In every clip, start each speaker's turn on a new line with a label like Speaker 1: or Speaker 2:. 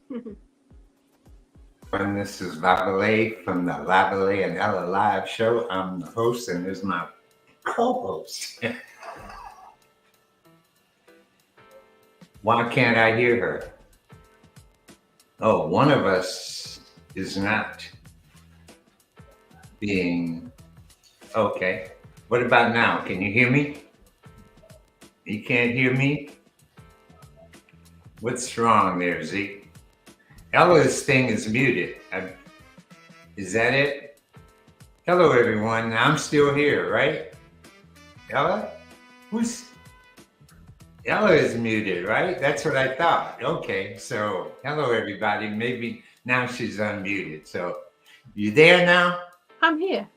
Speaker 1: And this is Lavalais from the Lavalais and Ella live show. I'm the host, and this is my co-host. Why can't I hear her? Oh, one of us is not being okay. What about now? Can you hear me? You can't hear me? What's wrong there, Zeke? Ella's thing is muted. Is that it? Hello, everyone. I'm still here, right? Ella? Who's Ella is muted, right? That's what I thought. Okay, so hello, everybody. Maybe now she's unmuted. So you there now?
Speaker 2: I'm here.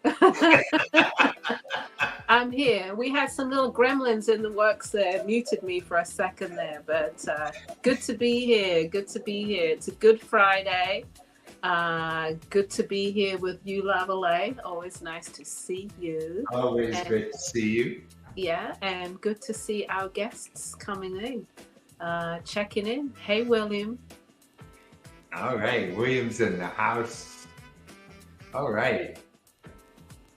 Speaker 2: I'm here. We had some little gremlins in the works there, muted me for a second there, but good to be here. Good to be here. It's a good Friday. Good to be here with you, Lavalais. Always nice to see you.
Speaker 1: Always great to see you.
Speaker 2: Yeah, and good to see our guests coming in, checking in. Hey, William.
Speaker 1: All right, William's in the house. All right.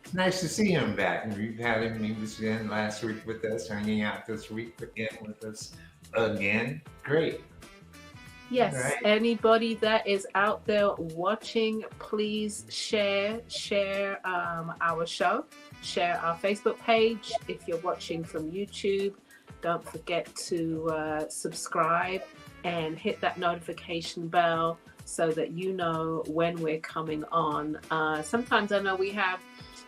Speaker 1: It's nice to see him back. We've had him, he was in last week with us, hanging out this week again with us again. Great.
Speaker 2: Yes, right. Anybody that is out there watching, please share our show, share our Facebook page. If you're watching from YouTube, don't forget to subscribe and hit that notification bell so that you know when we're coming on. Sometimes I know we have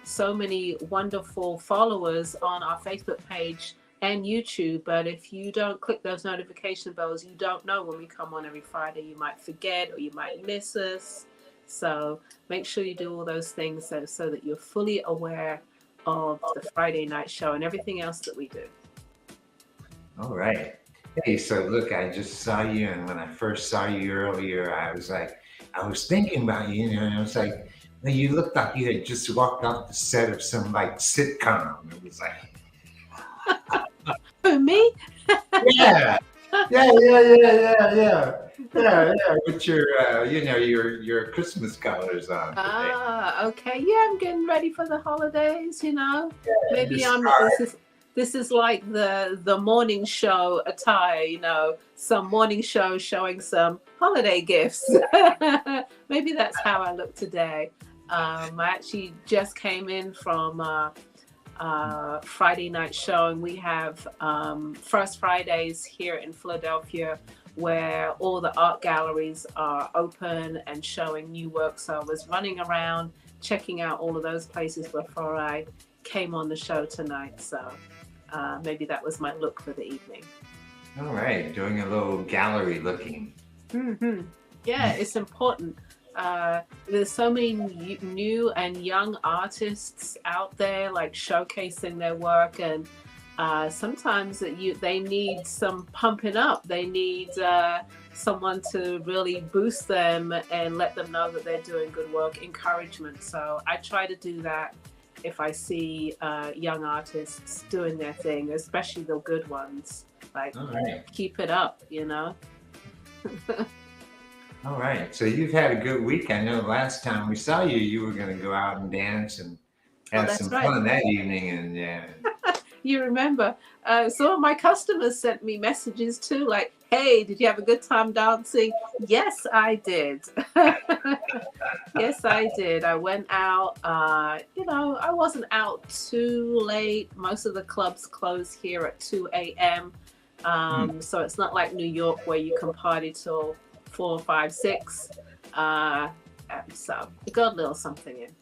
Speaker 2: so many wonderful followers on our Facebook page and YouTube, but if you don't click those notification bells, you don't know when we come on every Friday. You might forget or you might miss us. So make sure you do all those things so that you're fully aware of the Friday night show and everything else that we do.
Speaker 1: All right. Hey, so look, I just saw you, and when I first saw you earlier, I was thinking about you, and I was like, you looked like you had just walked off the set of some like sitcom. It was like,
Speaker 2: for me?
Speaker 1: Yeah. With your, your Christmas colors on.
Speaker 2: Okay. Yeah, I'm getting ready for the holidays. Yeah, maybe This is like the morning show attire. Some morning show showing some holiday gifts. Maybe that's how I look today. I actually just came in from Friday night show, and we have First Fridays here in Philadelphia where all the art galleries are open and showing new work. So I was running around checking out all of those places before I came on the show tonight. So maybe that was my look for the evening.
Speaker 1: All right, doing a little gallery looking.
Speaker 2: Mm-hmm. Yeah, it's important. There's so many new and young artists out there, like showcasing their work, and sometimes they need some pumping up. They need someone to really boost them and let them know that they're doing good work, encouragement. So I try to do that if I see young artists doing their thing, especially the good ones. Like, keep it up,
Speaker 1: All right. So you've had a good week. I know last time we saw you, you were going to go out and dance and have some fun that evening. And
Speaker 2: you remember, some of my customers sent me messages too, like, hey, did you have a good time dancing? Yes, I did. Yes, I did. I went out, I wasn't out too late. Most of the clubs close here at 2 a.m. So it's not like New York where you can party till 4, 5, 6. So we got a little something in.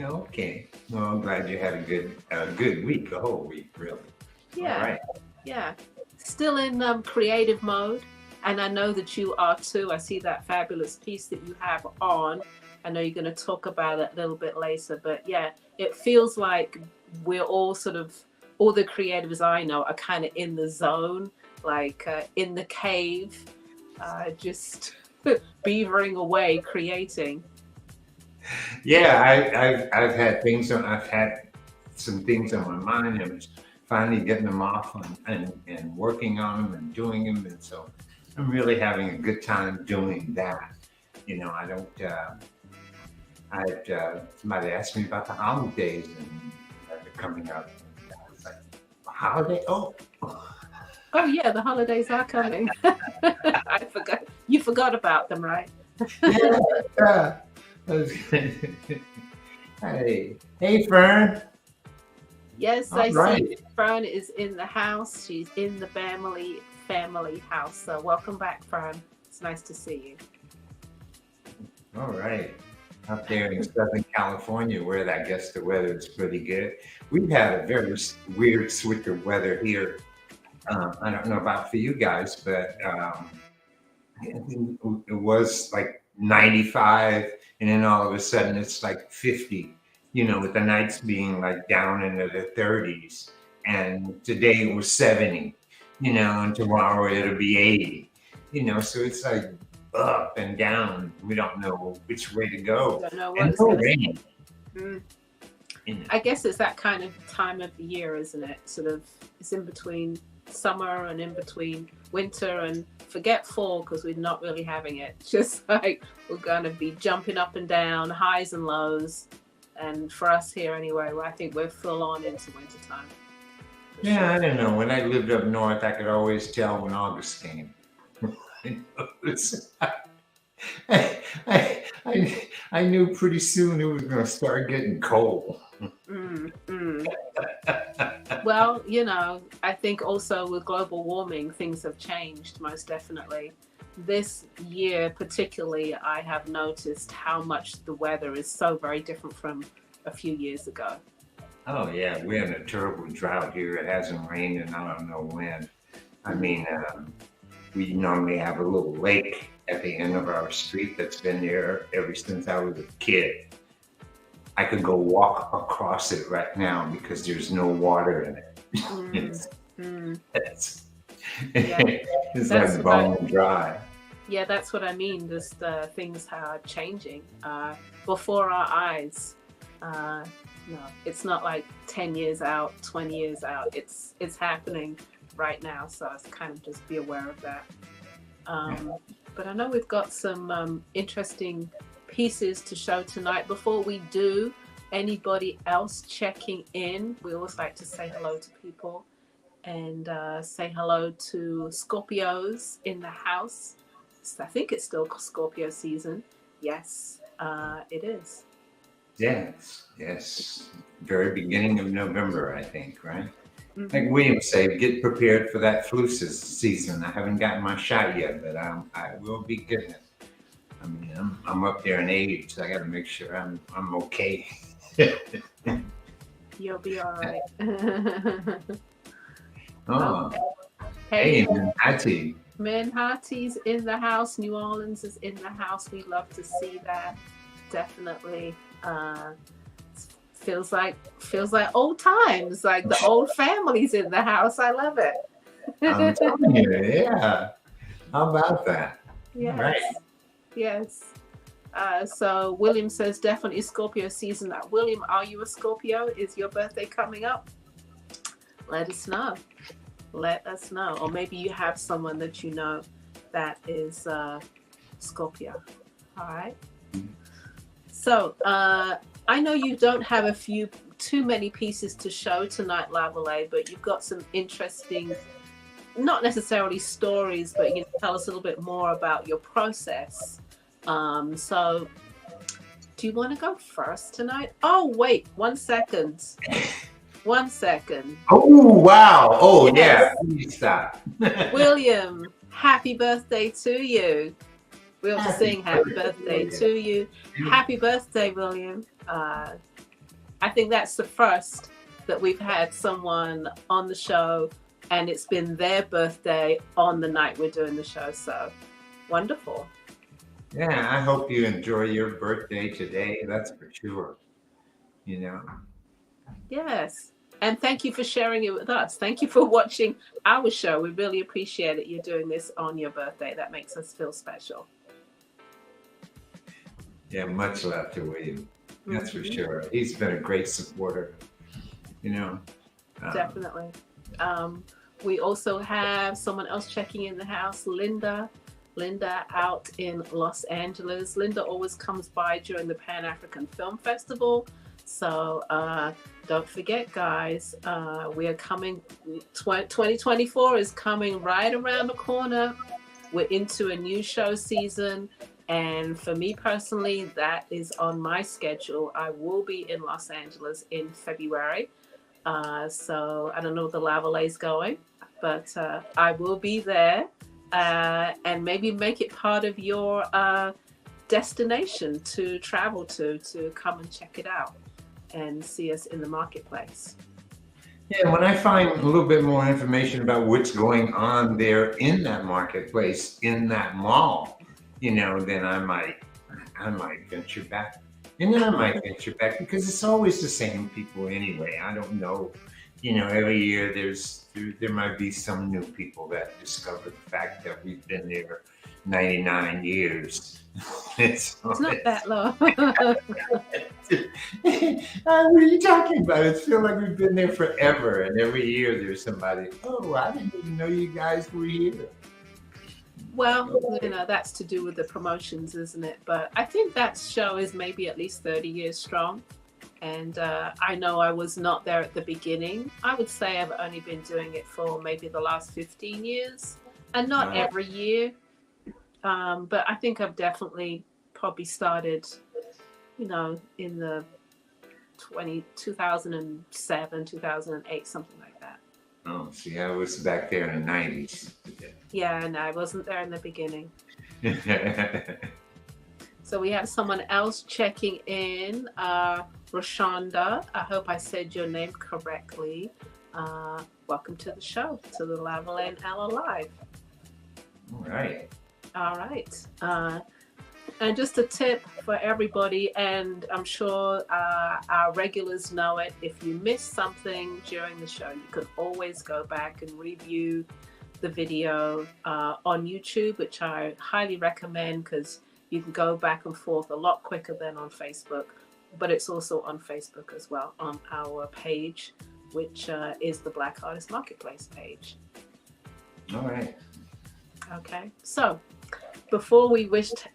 Speaker 1: Okay. Well, I'm glad you had a good week, a whole week, really.
Speaker 2: Yeah.
Speaker 1: All right.
Speaker 2: Yeah. Still in creative mode. And I know that you are too. I see that fabulous piece that you have on. I know you're going to talk about it a little bit later. But yeah, it feels like we're all all the creatives I know are kind of in the zone, like in the cave, just beavering away, creating.
Speaker 1: Yeah, I've had things on. I've had some things on my mind, and finally getting them off and working on them and doing them. And so I'm really having a good time doing that. You know, I don't. Somebody asked me about the holidays and they're coming up. And I was like, holiday? Oh,
Speaker 2: Oh yeah, the holidays are coming. I forgot. You forgot about them, right?
Speaker 1: yeah. Hey, Fern.
Speaker 2: Yes,
Speaker 1: All
Speaker 2: I
Speaker 1: right.
Speaker 2: see Fran is in the house. She's in the family house. So welcome back, Fran. It's nice to see you.
Speaker 1: All right. Up there in Southern California, where I guess the weather is pretty good. We've had a very weird switch of weather here. I don't know about for you guys, but it was like 95, and then all of a sudden it's like 50. You know, with the nights being like down into the 30s, and today it was 70. You know, and tomorrow it'll be 80. You know, so it's like up and down. We don't know which way to go.
Speaker 2: Don't know
Speaker 1: And
Speaker 2: what's
Speaker 1: no
Speaker 2: going
Speaker 1: rain.
Speaker 2: to.
Speaker 1: You know.
Speaker 2: I guess it's that kind of time of the year, isn't it? Sort of, it's in between summer and in between winter, and forget fall because we're not really having it. Just like we're going to be jumping up and down, highs and lows. And for us here anyway, I think we're full on into winter time.
Speaker 1: Yeah,
Speaker 2: Sure.
Speaker 1: I don't know. When I lived up north, I could always tell when August came. I knew pretty soon it was going to start getting cold.
Speaker 2: Well, you know, I think also with global warming, things have changed most definitely. This year, particularly, I have noticed how much the weather is so very different from a few years ago.
Speaker 1: Oh, yeah, we're in a terrible drought here. It hasn't rained and I don't know when. I mean, we normally have a little lake at the end of our street that's been there ever since I was a kid. I could go walk across it right now because there's no water in it. It's like bone dry.
Speaker 2: Yeah, that's what I mean. Just things are changing before our eyes. No, it's not like 10 years out, 20 years out. It's happening right now. So it's kind of just be aware of that. But I know we've got some interesting pieces to show tonight. Before we do, anybody else checking in, we always like to say hello to people and say hello to Scorpios in the house. I think it's still Scorpio season. Yes, it is.
Speaker 1: Yes. Very beginning of November, I think, right? Like William said, get prepared for that flu season. I haven't gotten my shot yet, but I will be getting it. I mean, I'm up there in age, so I got to make sure I'm okay.
Speaker 2: You'll be all right.
Speaker 1: Oh,
Speaker 2: okay.
Speaker 1: Hey, Manhattan.
Speaker 2: Manhattan's in the house. New Orleans is in the house. We love to see that. Definitely. Feels like old times. Like the old family's in the house. I love it.
Speaker 1: I'm telling you, yeah. How about that?
Speaker 2: Yes.
Speaker 1: Right.
Speaker 2: Yes. So William says definitely Scorpio season. William, are you a Scorpio? Is your birthday coming up? Let us know. Let us know. Or maybe you have someone that you know that is Scorpio. All right. So I know you don't have too many pieces to show tonight, Lavalais, but you've got some interesting, not necessarily stories, but you can tell us a little bit more about your process. So do you want to go first tonight? Oh, wait, 1 second. 1 second.
Speaker 1: Oh, wow. Oh,
Speaker 2: Yes.
Speaker 1: yeah. Please stop.
Speaker 2: William, happy birthday to you. We'll just sing happy birthday to you. Happy birthday, William. I think that's the first that we've had someone on the show and it's been their birthday on the night we're doing the show. So wonderful.
Speaker 1: Yeah, I hope you enjoy your birthday today. That's for sure. You know.
Speaker 2: Yes. And thank you for sharing it with us. Thank you for watching our show. We really appreciate it. You're doing this on your birthday. That makes us feel special.
Speaker 1: Yeah, much love to William. That's for sure. He's been a great supporter. You know.
Speaker 2: Definitely. We also have someone else checking in the house, Linda. Linda out in Los Angeles. Linda always comes by during the Pan African Film Festival. So don't forget, guys, we are coming, 2024 is coming right around the corner. We're into a new show season. And for me personally, that is on my schedule. I will be in Los Angeles in February. So I don't know if the Lavalais is going, but I will be there. And maybe make it part of your destination to travel to come and check it out and see us in the marketplace.
Speaker 1: Yeah, when I find a little bit more information about what's going on there in that marketplace, in that mall, then I might venture back. And then I might venture back because it's always the same people anyway. I don't know. Every year there might be some new people that discover the fact that we've been there 99 years.
Speaker 2: It's not that long.
Speaker 1: What are you talking about? It feels like we've been there forever. And every year there's somebody, oh, I didn't even know you guys were here.
Speaker 2: Well, that's to do with the promotions, isn't it? But I think that show is maybe at least 30 years strong. And I know I was not there at the beginning. I would say I've only been doing it for maybe the last 15 years and not every year. But I think I've definitely probably started, in the 2007, 2008, something like that.
Speaker 1: Oh, see, I was back there in the 90s.
Speaker 2: Yeah, no, I wasn't there in the beginning. So we have someone else checking in, Rashonda. I hope I said your name correctly. Welcome to the show, to the Lavalais and Ella Live. All right. And just a tip for everybody, and I'm sure our regulars know it, if you miss something during the show, you can always go back and review the video on YouTube, which I highly recommend because you can go back and forth a lot quicker than on Facebook. But it's also on Facebook as well, on our page, which is the Black Artist Marketplace page.
Speaker 1: All right.
Speaker 2: Okay, so before we wished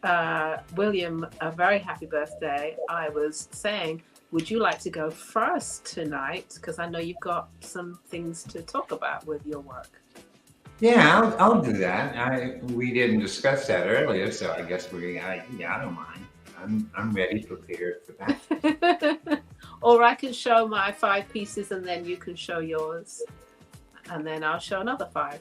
Speaker 2: William a very happy birthday, I was saying, would you like to go first tonight? Because I know you've got some things to talk about with your work.
Speaker 1: Yeah, I'll do that. We didn't discuss that earlier, so I guess I don't mind. I'm ready, prepared for that.
Speaker 2: Or I can show my 5 pieces and then you can show yours. And then I'll show another 5.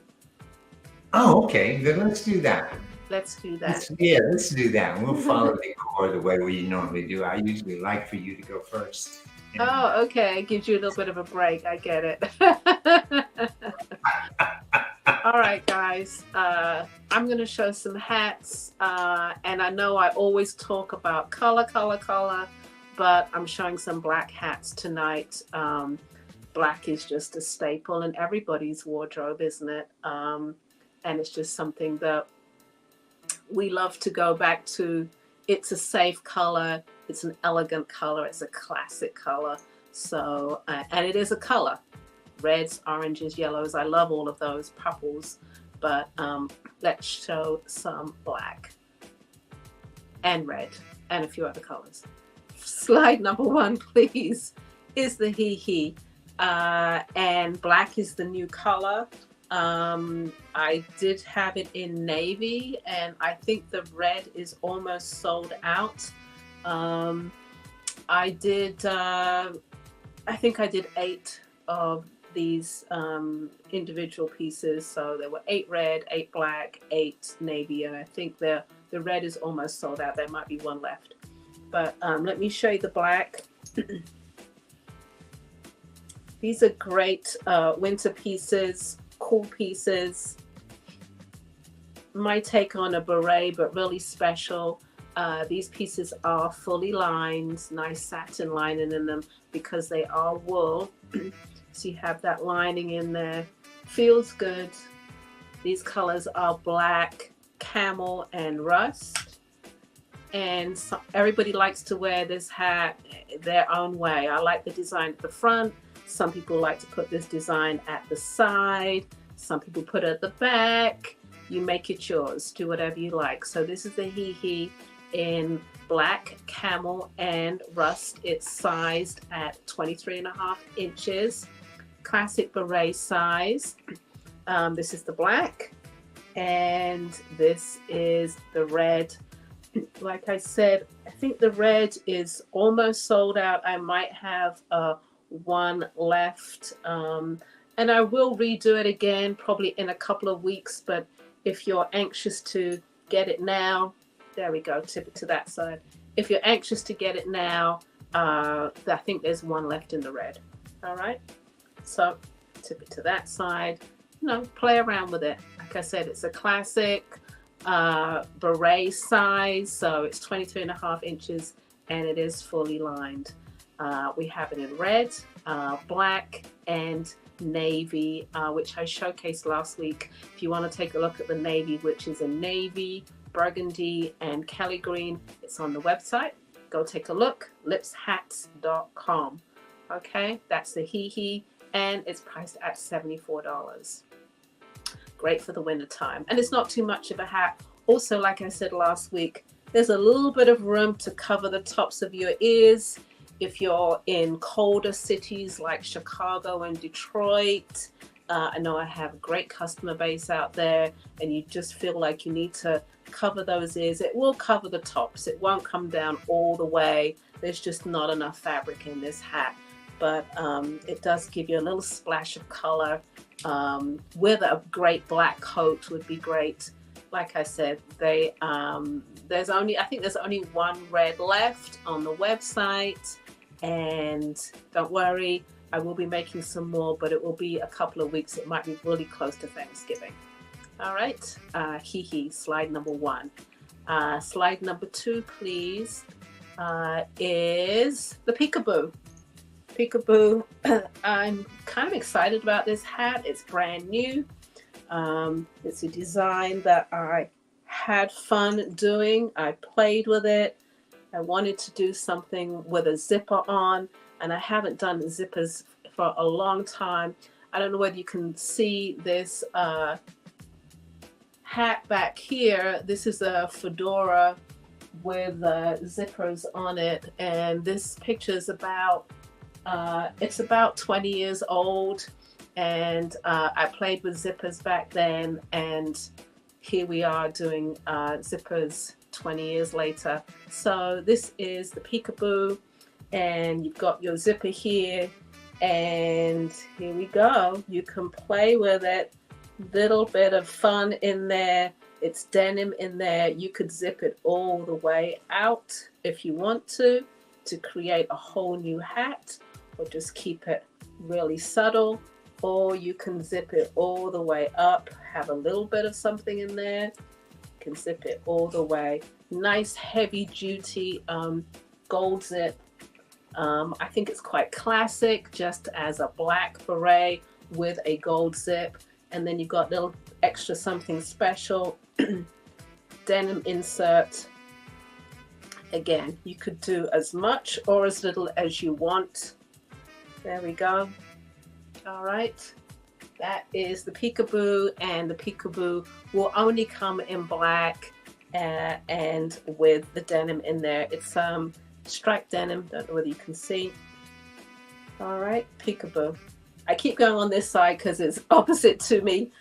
Speaker 1: Oh, okay. Then let's do that.
Speaker 2: Let's do that.
Speaker 1: Let's do that. We'll follow the core the way we normally do. I usually like for you to go first.
Speaker 2: Oh, okay. It gives you a little bit of a break. I get it. All right, guys. I'm going to show some hats. And I know I always talk about color, but I'm showing some black hats tonight. Black is just a staple in everybody's wardrobe, isn't it? And it's just something that we love to go back to. It's a safe color. It's an elegant color. It's a classic color. So, and it is a color. Reds, oranges, yellows. I love all of those, purples. But let's show some black and red and a few other colors. Slide number 1, please, is the he. And black is the new color. I did have it in navy, and I think the red is almost sold out. I think I did 8 of these individual pieces. So there were 8 red, 8 black, 8 navy, and I think the red is almost sold out. There might be 1 left. But let me show you the black. These are great winter pieces, cool pieces. My take on a beret, but really special. These pieces are fully lined, nice satin lining in them because they are wool. So you have that lining in there. Feels good. These colors are black, camel, and rust. And so everybody likes to wear this hat their own way. I like the design at the front. Some people like to put this design at the side. Some people put it at the back. You make it yours. Do whatever you like. So this is the hee in black, camel, and rust. It's sized at 23.5 inches. Classic beret size. This is the black, and this is the red. Like I said, I think the red is almost sold out. I might have one left, and I will redo it again probably in a couple of weeks. But if you're anxious to get it now, there we go, tip it to that side. If you're anxious to get it now, I think there's one left in the red. All right, so tip it to that side. You know, play around with it. Like I said, it's a classic beret size, so it's 23.5 inches, and it is fully lined. We have it in red, black, and navy, which I showcased last week. If you want to take a look at the navy, which is in navy, burgundy, and Kelly green, it's on the website. Go take a look, lipshats.com. Okay, that's the hee, and it's priced at $74. Great for the winter time, and it's not too much of a hat. Also, like I said last week, there's a little bit of room to cover the tops of your ears if you're in colder cities like Chicago and Detroit. I know I have a great customer base out there, and you just feel like you need to cover those ears. It will cover the tops. It won't come down all the way. There's just not enough fabric in this hat, but it does give you a little splash of color. With a great black coat would be great. Like I said, I think there's only one red left on the website, and don't worry, I will be making some more, but it will be a couple of weeks. It might be really close to Thanksgiving. All right, slide number 1. Slide number 2, please, is the peekaboo. Peekaboo. I'm kind of excited about this hat. It's brand new. It's a design that I had fun doing. I played with it. I wanted to do something with a zipper on, and I haven't done zippers for a long time. I don't know whether you can see this hat back here. This is a fedora with zippers on it, and this picture is about it's about 20 years old, and I played with zippers back then, and here we are doing zippers 20 years later. So this is the peekaboo, and you've got your zipper here, and here we go. You can play with it. Little bit of fun in there. It's denim in there. You could zip it all the way out if you want to create a whole new hat, or just keep it really subtle, or you can zip it all the way up, have a little bit of something in there, you can zip it all the way. Nice heavy duty gold zip. I think it's quite classic, just as a black beret with a gold zip, and then you've got a little extra something special. Denim insert. Again, you could do as much or as little as you want. There we go. All right, that is the peekaboo, and the peekaboo will only come in black and with the denim in there. It's striped denim. Don't know whether you can see. All right, peekaboo. I keep going on this side because it's opposite to me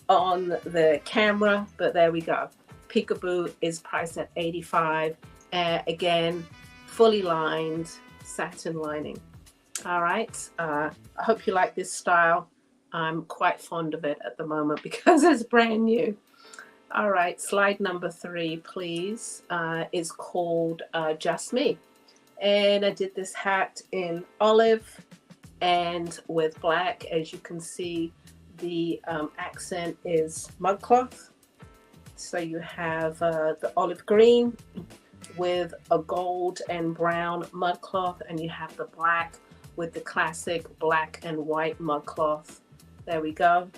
Speaker 2: on the camera, but there we go. Peekaboo is priced at $85. Again, fully lined, satin lining. All right, I hope you like this style. I'm quite fond of it at the moment because it's brand new. All right, slide number 3, please, is called Just Me. And I did this hat in olive and with black. As you can see, the accent is mud cloth. So you have the olive green with a gold and brown mud cloth, and you have the black with the classic black and white mud cloth. There we go.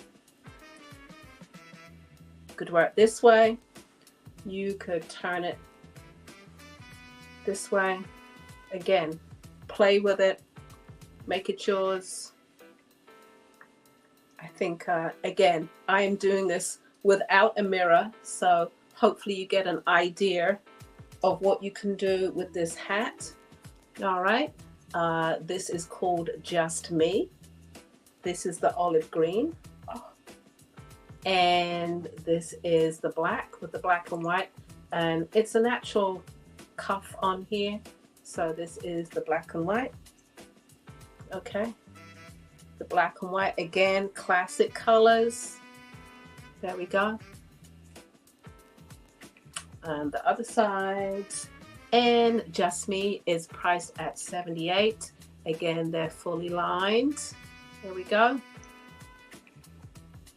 Speaker 2: You could wear it this way. You could turn it this way. Again, play with it, make it yours. I think, again, I am doing this without a mirror, so hopefully you get an idea of what you can do with this hat. All right, this is called Just Me. This is the olive green. Oh. And this is the black with the black and white. And it's a natural cuff on here. So this is the black and white. Okay. The black and white, again, classic colors. There we go. And the other side. And Just Me is priced at $78. Again, they're fully lined. There we go.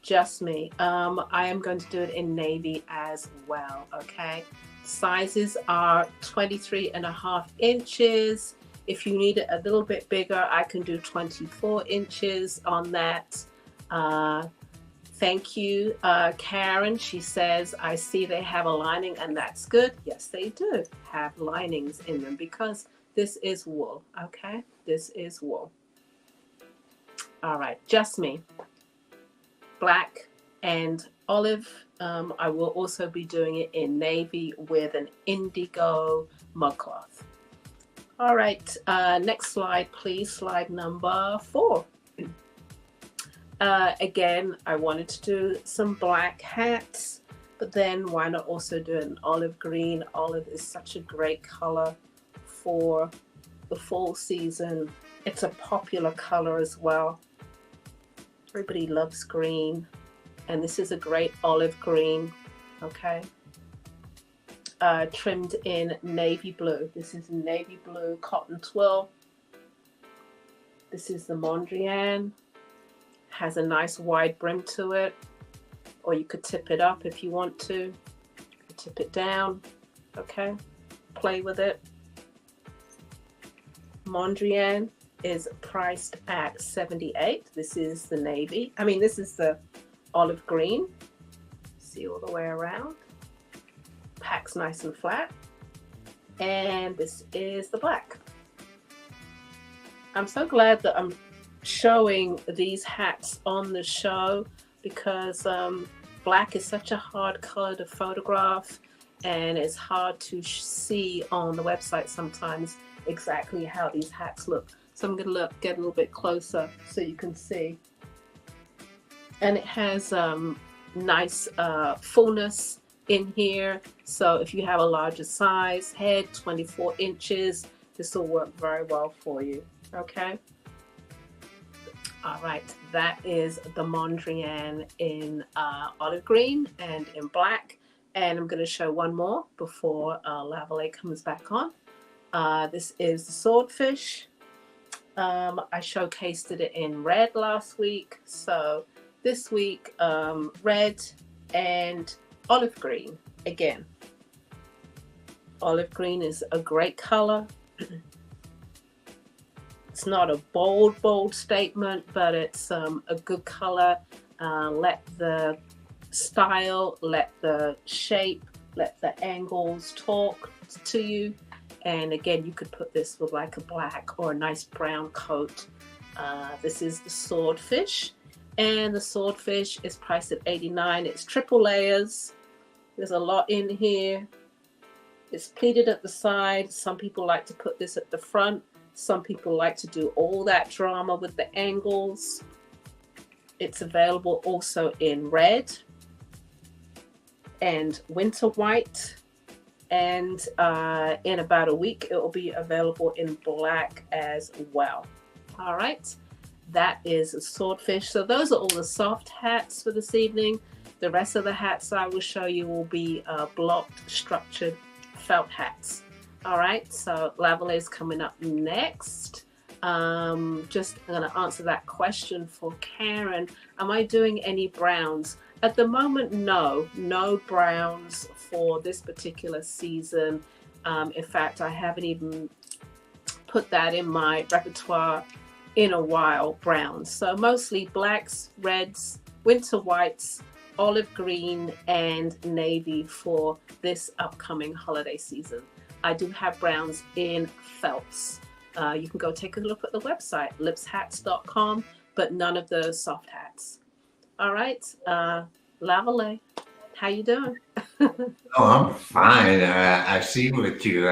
Speaker 2: Just Me. I am going to do it in navy as well, okay? Sizes are 23.5 inches. If you need it a little bit bigger, I can do 24 inches on that. Thank you, Karen. She says, I see they have a lining, and that's good. Yes, they do have linings in them because this is wool, okay? This is wool. All right, Just Me. Black and olive. I will also be doing it in navy with an indigo mug cloth. All right, next slide, please. Slide number 4. Again, I wanted to do some black hats, but then why not also do an olive green? Olive is such a great color for the fall season. It's a popular color as well. Everybody loves green, and this is a great olive green, okay? Trimmed in navy blue. This is navy blue cotton twill. This is the Mondrian. Has a nice wide brim to it, or you could tip it up if you want to. You could tip it down, okay? Play with it. Mondrian is priced at $78. This is the navy. I mean, this is the olive green. See all the way around. Packs nice and flat. And this is the black. I'm so glad that I'm showing these hats on the show because black is such a hard color to photograph, and it's hard to see on the website sometimes exactly how these hats look. So I'm going to get a little bit closer so you can see. And it has nice fullness in here. So if you have a larger size head, 24 inches, this will work very well for you. Okay. All right. That is the Mondrian in olive green and in black. And I'm going to show one more before Lavalais comes back on. This is the swordfish. I showcased it in red last week. So this week, red and olive green again. Olive green is a great color. It's not a bold statement, but it's a good color. Let the style, let the shape, let the angles talk to you. And again, you could put this with like a black or a nice brown coat. This is the swordfish, and the swordfish is priced at $89. It's triple layers. There's a lot in here. It's pleated at the side. Some people like to put this at the front. Some people like to do all that drama with the angles. It's available also in red and winter white. And in about a week, it will be available in black as well. All right, that is a swordfish. So those are all the soft hats for this evening. The rest of the hats I will show you will be blocked, structured felt hats. All right, so Lavalais is coming up next. Just going to answer that question for Karen. Am I doing any browns? At the moment, no browns for this particular season. In fact, I haven't even put that in my repertoire in a while, browns. So mostly blacks, reds, winter whites, olive green, and navy for this upcoming holiday season. I do have browns in felts. You can go take a look at the website, lipshats.com, but none of the soft hats. All right. Lavalais, how you doing?
Speaker 1: Oh, I'm fine. I see what you.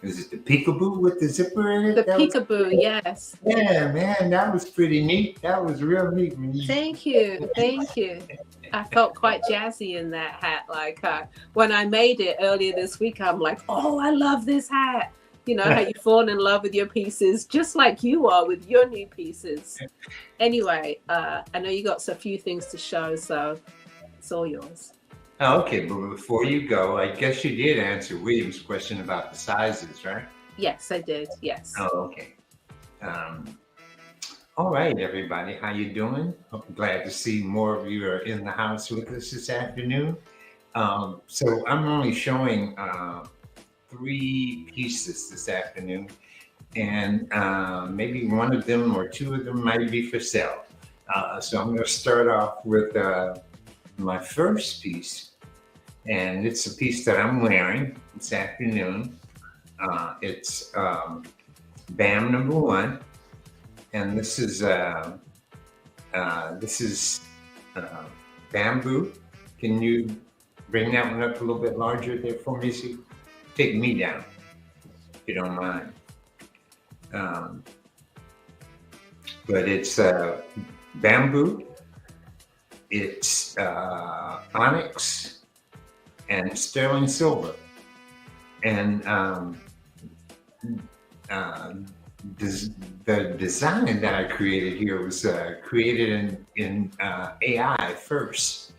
Speaker 1: Is it the peekaboo with the zipper in
Speaker 2: The
Speaker 1: it? That was
Speaker 2: peekaboo, yes.
Speaker 1: yeah, man. That was pretty neat. That was real neat. When you
Speaker 2: Thank you. Thank you. I felt quite jazzy in that hat. Like when I made it earlier this week, I'm like, oh, I love this hat. You know how you fall in love with your pieces, just like you are with your new pieces. Anyway, I know you got a few things to show, so it's all yours.
Speaker 1: Oh, okay, but before you go, I guess you did answer William's question about the sizes, right?
Speaker 2: Yes, I did. Yes.
Speaker 1: Oh, okay. Um, all right, everybody, how you doing? I'm glad to see more of you are in the house with us this afternoon. So I'm only showing three pieces this afternoon, and maybe one of them or two of them might be for sale. So I'm going to start off with my first piece, and it's a piece that I'm wearing this afternoon. It's BAM number one, and this is uh, bamboo. Can you bring that one up a little bit larger there for me? See, take me down if you don't mind. Um, but it's bamboo. It's onyx and sterling silver, and uh, the design that I created here was created in AI first,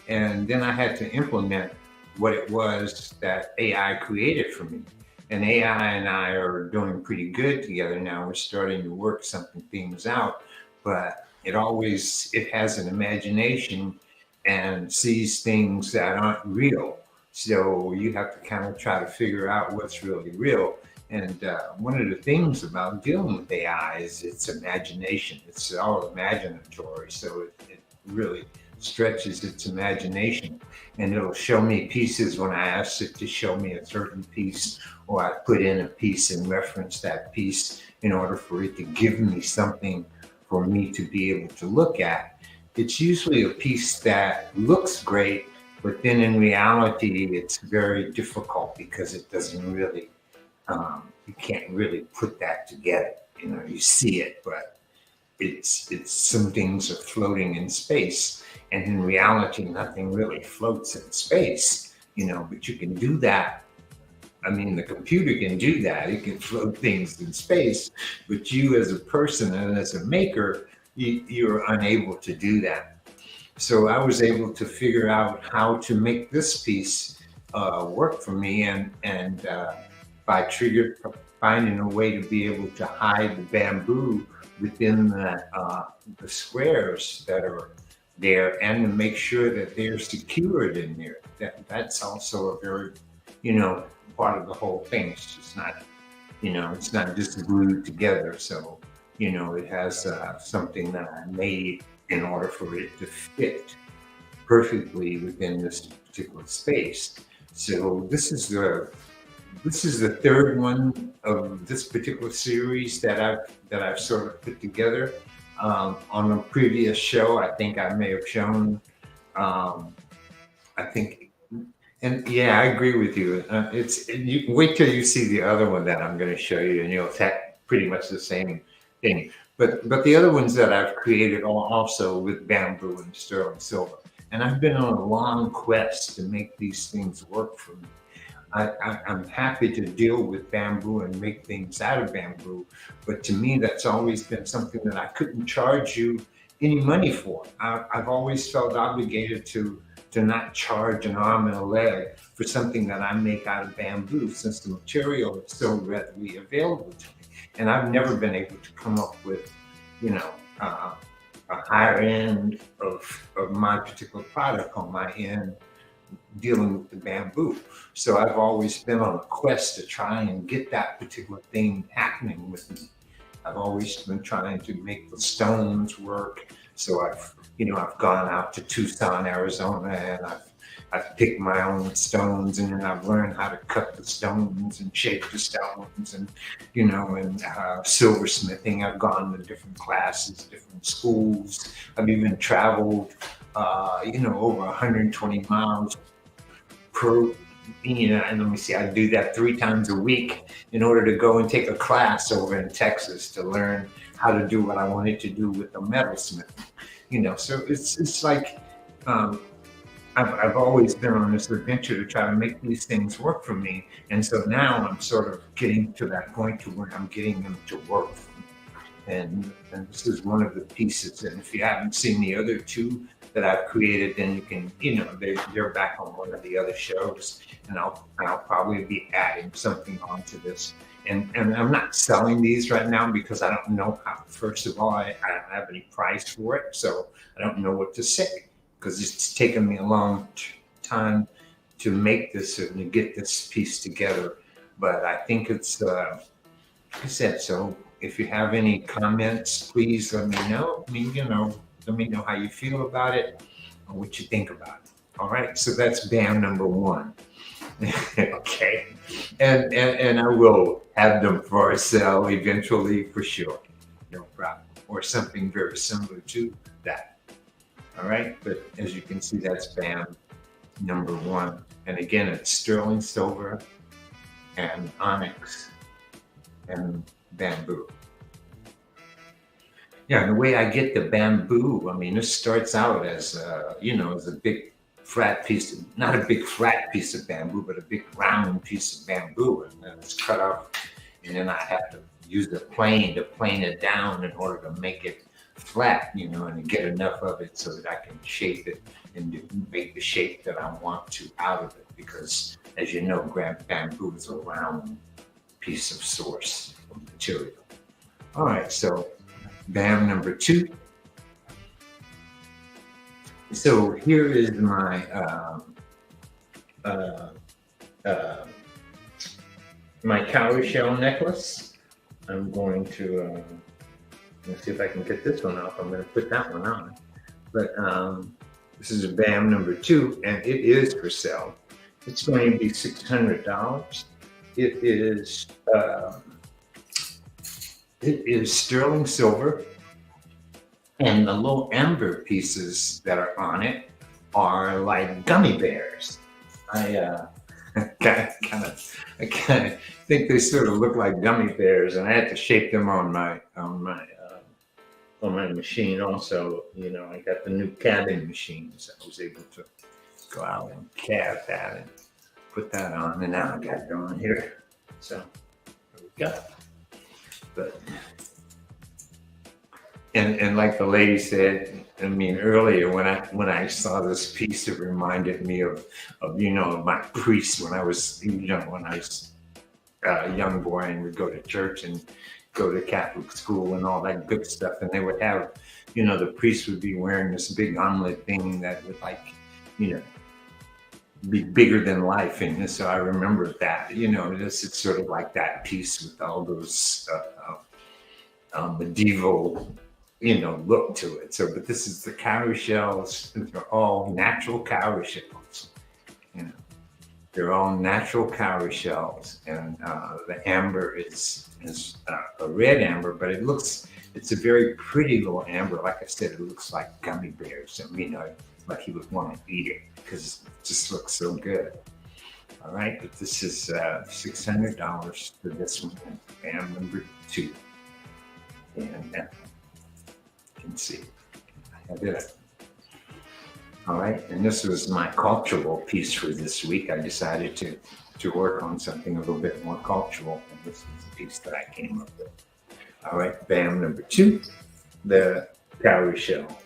Speaker 1: and then I had to implement what it was that AI created for me. And AI and I are doing pretty good together now. We're starting to work something things out, but it has an imagination and sees things that aren't real. So you have to kind of try to figure out what's really real. And one of the things about dealing with AI is its imagination. It's all imaginatory, so it really stretches its imagination. And it'll show me pieces when I ask it to show me a certain piece, or I put in a piece and reference that piece in order for it to give me something for me to be able to look at. It's usually a piece that looks great, but then in reality, it's very difficult because it doesn't really you can't really put that together. You know, you see it, but it's some things are floating in space, and in reality, nothing really floats in space. You know, but you can do that. I mean, the computer can do that. It can float things in space, but you as a person and as a maker, you're unable to do that. So I was able to figure out how to make this piece work for me, and by finding a way to be able to hide the bamboo within the squares that are there, and to make sure that they're secured in there. That's also a very, you know, part of the whole thing. It's just not, you know, it's not just glued together. So, you know, it has something that I made in order for it to fit perfectly within this particular space. So this is the third one of this particular series that I've sort of put together. On a previous show, I think I may have shown. I think, and yeah, I agree with you. You wait till you see the other one that I'm going to show you, and you'll have pretty much the same thing. But the other ones that I've created are also with bamboo and sterling silver, and I've been on a long quest to make these things work for me. I'm happy to deal with bamboo and make things out of bamboo, but to me, that's always been something that I couldn't charge you any money for. I've always felt obligated to not charge an arm and a leg for something that I make out of bamboo, since the material is so readily available to me. And I've never been able to come up with, you know, a higher end of my particular product on my end dealing with the bamboo. So I've always been on a quest to try and get that particular thing happening with me. I've always been trying to make the stones work. So I've gone out to Tucson, Arizona, and I've I've picked my own stones, and then I've learned how to cut the stones and shape the stones, and and silversmithing. I've gone to different classes, different schools. I've even traveled, over 120 miles per. And let me see, I do that 3 times a week in order to go and take a class over in Texas to learn how to do what I wanted to do with the metalsmith. So it's like I've always been on this adventure to try to make these things work for me, and so now I'm sort of getting to that point to where I'm getting them to work for me. And this is one of the pieces. And if you haven't seen the other two that I've created, then you can, they're back on one of the other shows, and I'll probably be adding something onto this. And I'm not selling these right now because I don't know how. First of all, I don't have any price for it, so I don't know what to say, because it's taken me a long time to make this and to get this piece together. But I think it's, like I said, so if you have any comments, please let me know. Let me know how you feel about it or what you think about it. All right, so that's BAM number 1. Okay, and I will have them for sale eventually for sure, no problem, or something very similar to that. All right, but as you can see, that's BAM number 1, and again, it's sterling silver and onyx and bamboo. Yeah, and the way I get the bamboo, I mean, this starts out as as a big flat piece, not a big flat piece of bamboo, but a big round piece of bamboo, and then it's cut off, and then I have to use the plane to plane it down in order to make it flat, and to get enough of it so that I can shape it and make the shape that I want to out of it. Because, as you know, bamboo is a round piece of source of material. All right, so BAM number 2. So here is my my cowrie shell necklace. I'm going to let's see if I can get this one off. I'm going to put that one on. But this is a BAM number 2, and it is for sale. It's going to be $600. It is sterling silver, and the little amber pieces that are on it are like gummy bears. I kind of think they sort of look like gummy bears, and I had to shape them on my machine. Also, I got the new cabbing machines. I was able to go out and cab that and put that on, and now I got it on here. So there we go. But and like the lady said, I mean, earlier when I saw this piece, it reminded me of my priest when I was a young boy and would go to church and go to Catholic school and all that good stuff, and they would have, the priest would be wearing this big omelet thing that would be bigger than life, and so I remember that. It's sort of like that piece with all those medieval look to it. So, but this is the cowrie shells. They're all natural cowrie shells. They're all natural cowrie shells, and the amber is a red amber, but it's a very pretty little amber. Like I said, it looks like gummy bears. Like you would want to eat it because it just looks so good. All right, but this is $600 for this one, BAM number 2. And you can see I did it. All right, and this was my cultural piece for this week. I decided to work on something a little bit more cultural, and this is the piece that I came up with. All right, BAM number 2, the cowrie shell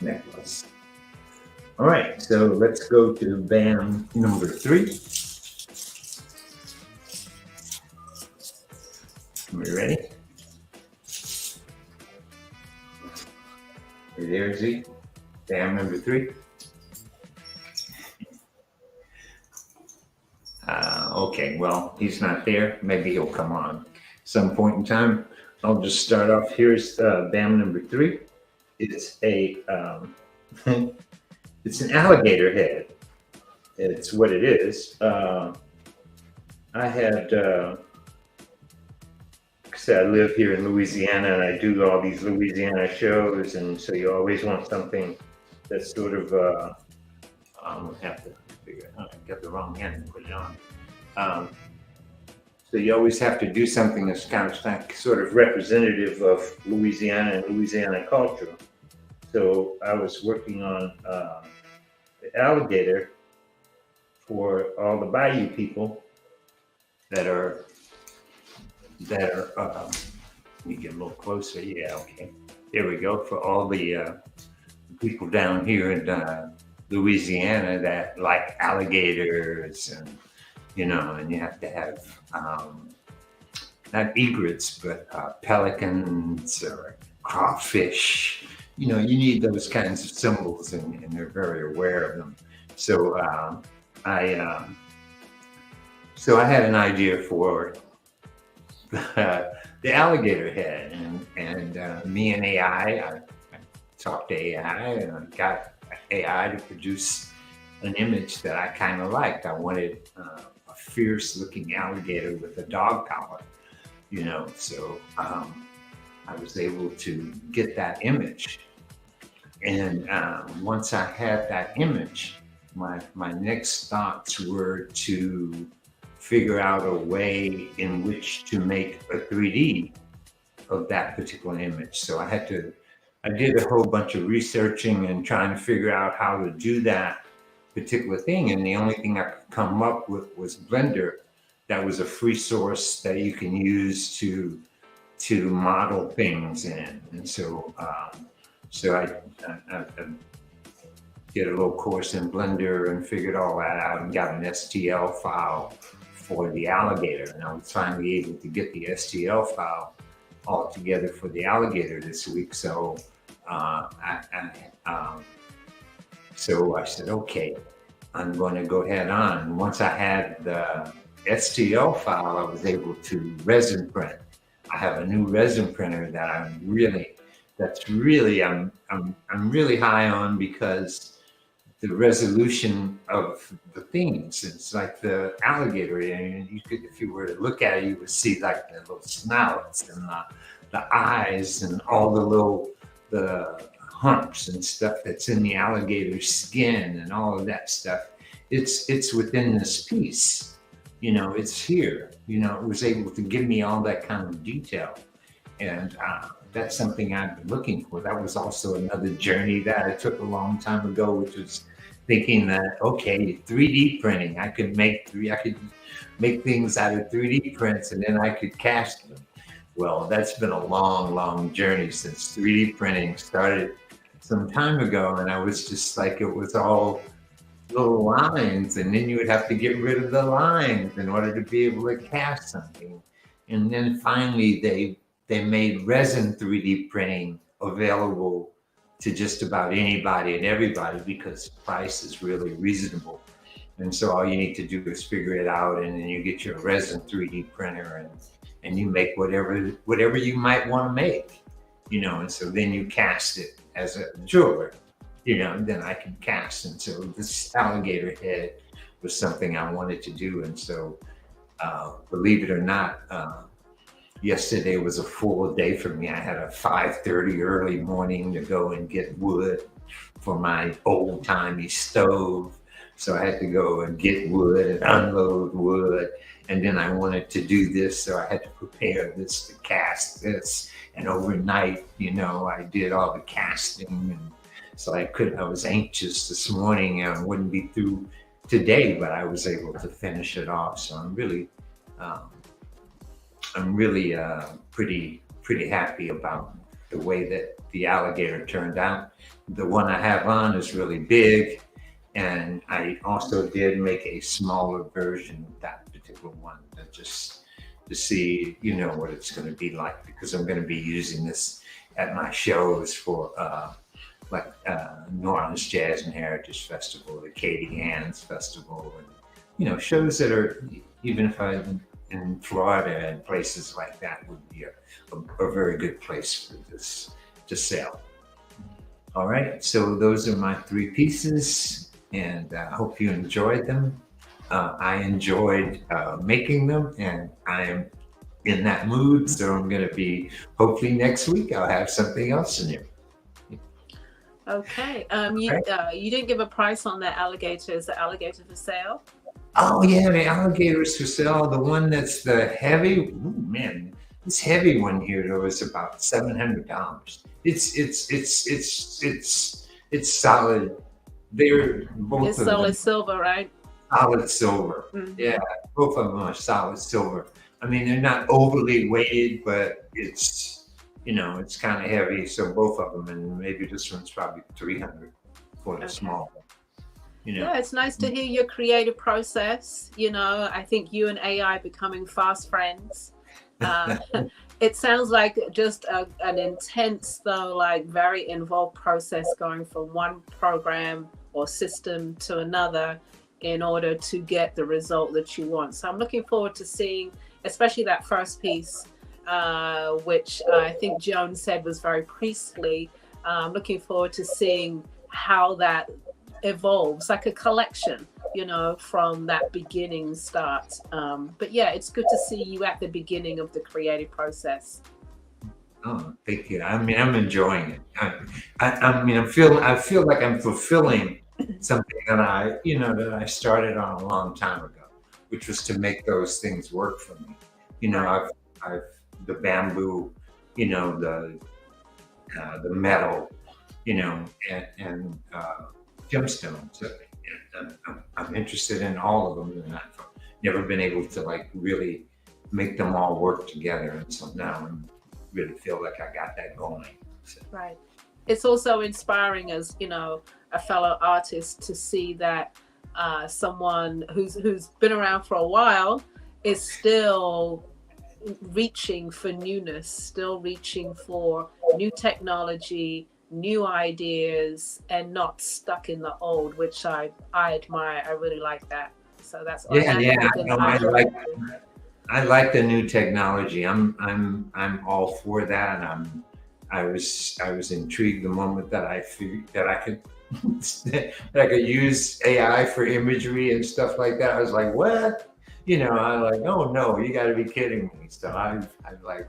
Speaker 1: necklace. All right, so let's go to BAM number 3. Are we ready? Are you there, Z? BAM number 3. Okay, well, he's not there. Maybe he'll come on some point in time. I'll just start off. Here's BAM number 3. It's a it's an alligator head. it's what it is. I had, I live here in Louisiana, and I do all these Louisiana shows, and so you always want something that's sort of, I'm gonna have to figure out, I got the wrong hand to put it on. So you always have to do something that's kind of sort of representative of Louisiana and Louisiana culture. So I was working on the alligator for all the Bayou people that are, let me get a little closer. Yeah, okay. There we go. For all the people down here in Louisiana that like alligators, and and you have to have not egrets, but pelicans or crawfish. You need those kinds of symbols, and they're very aware of them. So I had an idea for the alligator head, and me and I talked to AI, and I got AI to produce an image that I kind of liked. I wanted a fierce-looking alligator with a dog collar, So I was able to get that image, and once I had that image, my next thoughts were to figure out a way in which to make a 3D of that particular image. So I did a whole bunch of researching and trying to figure out how to do that particular thing. And the only thing I could come up with was Blender. That was a free source that you can use to model things in. And so I did a little course in Blender and figured all that out and got an STL file for the alligator. And I was finally able to get the STL file all together for the alligator this week. So so I said, okay, I'm going to go ahead on. Once I had the STL file, I was able to resin print. I have a new resin printer that I'm really high on, because the resolution of the things, it's like the alligator, and you could, if you were to look at it, you would see like the little snouts and the eyes and all the humps and stuff that's in the alligator's skin and all of that stuff. It's within this piece, it's here. It was able to give me all that kind of detail, and that's something I've been looking for. That was also another journey that I took a long time ago, which was thinking that, okay, 3D printing, I could make things out of 3D prints, and then I could cast them. Well, that's been a long, long journey since 3D printing started some time ago, and I was just like, it was all little lines, and then you would have to get rid of the lines in order to be able to cast something. And then finally they made resin 3D printing available to just about anybody and everybody, because the price is really reasonable. And so all you need to do is figure it out, and then you get your resin 3D printer, and you make whatever you might want to make, and so then you cast it as a jeweler, and then I can cast. And so this alligator head was something I wanted to do. And so believe it or not, yesterday was a full day for me. I had a 5:30 early morning to go and get wood for my old-timey stove. So I had to go and get wood and unload wood. And then I wanted to do this, so I had to prepare this to cast this. And overnight, I did all the casting. And so I was anxious this morning. I wouldn't be through today, but I was able to finish it off. So I'm really pretty happy about the way that the alligator turned out. The one I have on is really big, and I also did make a smaller version of that particular one, just to see, what it's going to be like, because I'm going to be using this at my shows for New Orleans Jazz and Heritage Festival, the Katie Ann's Festival, and shows that are, even if I'm in Florida and places like that, would be a very good place for this to sell. All right, so those are my three pieces. and I hope you enjoyed them. I enjoyed making them, and I am in that mood. So I'm going to be, hopefully next week, I'll have something else in here.
Speaker 2: Okay.
Speaker 1: Right?
Speaker 2: You didn't give a price on that alligator. Is the alligator for sale?
Speaker 1: Oh yeah, the alligators for sale. The one that's the heavy. Ooh, man, this heavy one here though is about $700. It's solid. They're both
Speaker 2: It's
Speaker 1: of them
Speaker 2: solid silver, right?
Speaker 1: solid silver. Yeah, both of them are solid silver. I mean, they're not overly weighted, but it's kind of heavy. So both of them, and maybe this one's probably 300 for the
Speaker 2: Okay.
Speaker 1: small one.
Speaker 2: Yeah, it's nice to hear your creative process. I think you and AI becoming fast friends. It sounds like just an intense, though, like very involved process going from one program or system to another in order to get the result that you want. So I'm looking forward to seeing, especially that first piece, which I think Joan said was very priestly. I'm looking forward to seeing how that evolves, like a collection, from that beginning start. But yeah, it's good to see you at the beginning of the creative process.
Speaker 1: Oh, thank you. I mean, I'm enjoying it. I feel like I'm fulfilling something that I started on a long time ago, which was to make those things work for me.
Speaker 2: Right.
Speaker 1: I've the bamboo, the metal, and gemstones. I'm interested in all of them, and I've never been able to like really make them all work together. And so now I really feel like I got that going. So.
Speaker 2: Right. It's also inspiring as, a fellow artist to see that someone who's been around for a while is still reaching for newness, still reaching for new technology, new ideas, and not stuck in the old, which I admire. I really like that. So that's
Speaker 1: Yeah,
Speaker 2: organic
Speaker 1: yeah.
Speaker 2: within art.
Speaker 1: I like the new technology. I'm all for that. I was intrigued the moment that I figured that I could that I could use AI for imagery and stuff like that. I was like, what? I'm like, oh no, you got to be kidding me. So I've like,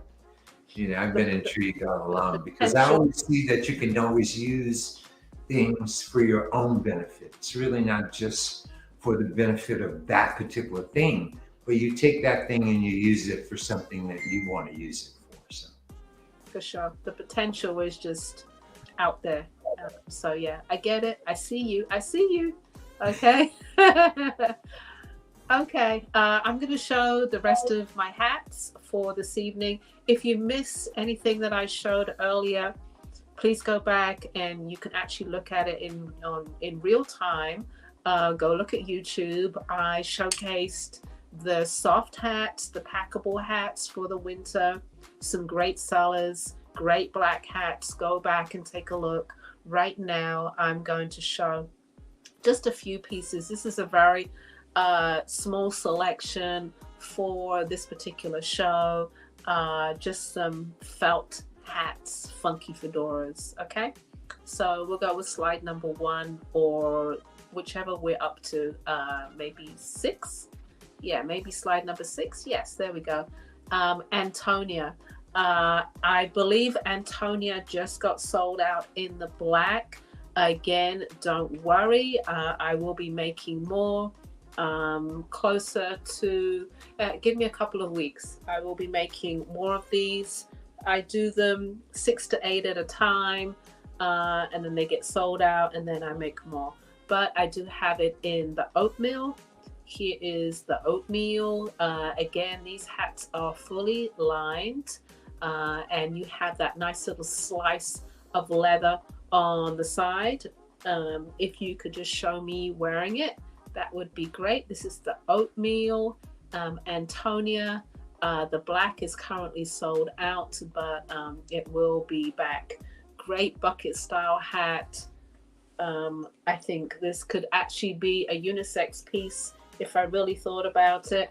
Speaker 1: I've been intrigued all along because I
Speaker 2: Potential.
Speaker 1: always see that you can always use things for your own benefit. It's really not just for the benefit of that particular thing, but you take that thing and you use it for something that you want to use it for. So.
Speaker 2: For sure. The potential is just out there. So yeah, I get it. I see you. I see you. Okay. Okay. I'm going to show the rest of my hats for this evening. If you miss anything that I showed earlier, please go back and you can actually look at it in real time. Go look at YouTube. I showcased the soft hats, the packable hats for the winter, some great sellers, great black hats. Go back and take a look. Right now, I'm going to show just a few pieces. This is a very small selection for this particular show. Just some felt hats, funky fedoras. Okay, so we'll go with slide number 1 or whichever we're up to, maybe 6. Yeah, maybe slide number 6. Yes, there we go. Antonia. I believe Antonia just got sold out in the black. Again, don't worry. I will be making more closer to, give me a couple of weeks. I will be making more of these. I do them 6 to 8 at a time, and then they get sold out, and then I make more. But I do have it in the oatmeal. Here is the oatmeal. Again, these hats are fully lined, and you have that nice little slice of leather on the side. If you could just show me wearing it, that would be great. This is the oatmeal Antonia. The black is currently sold out, but it will be back. Great bucket style hat. I think this could actually be a unisex piece if I really thought about it.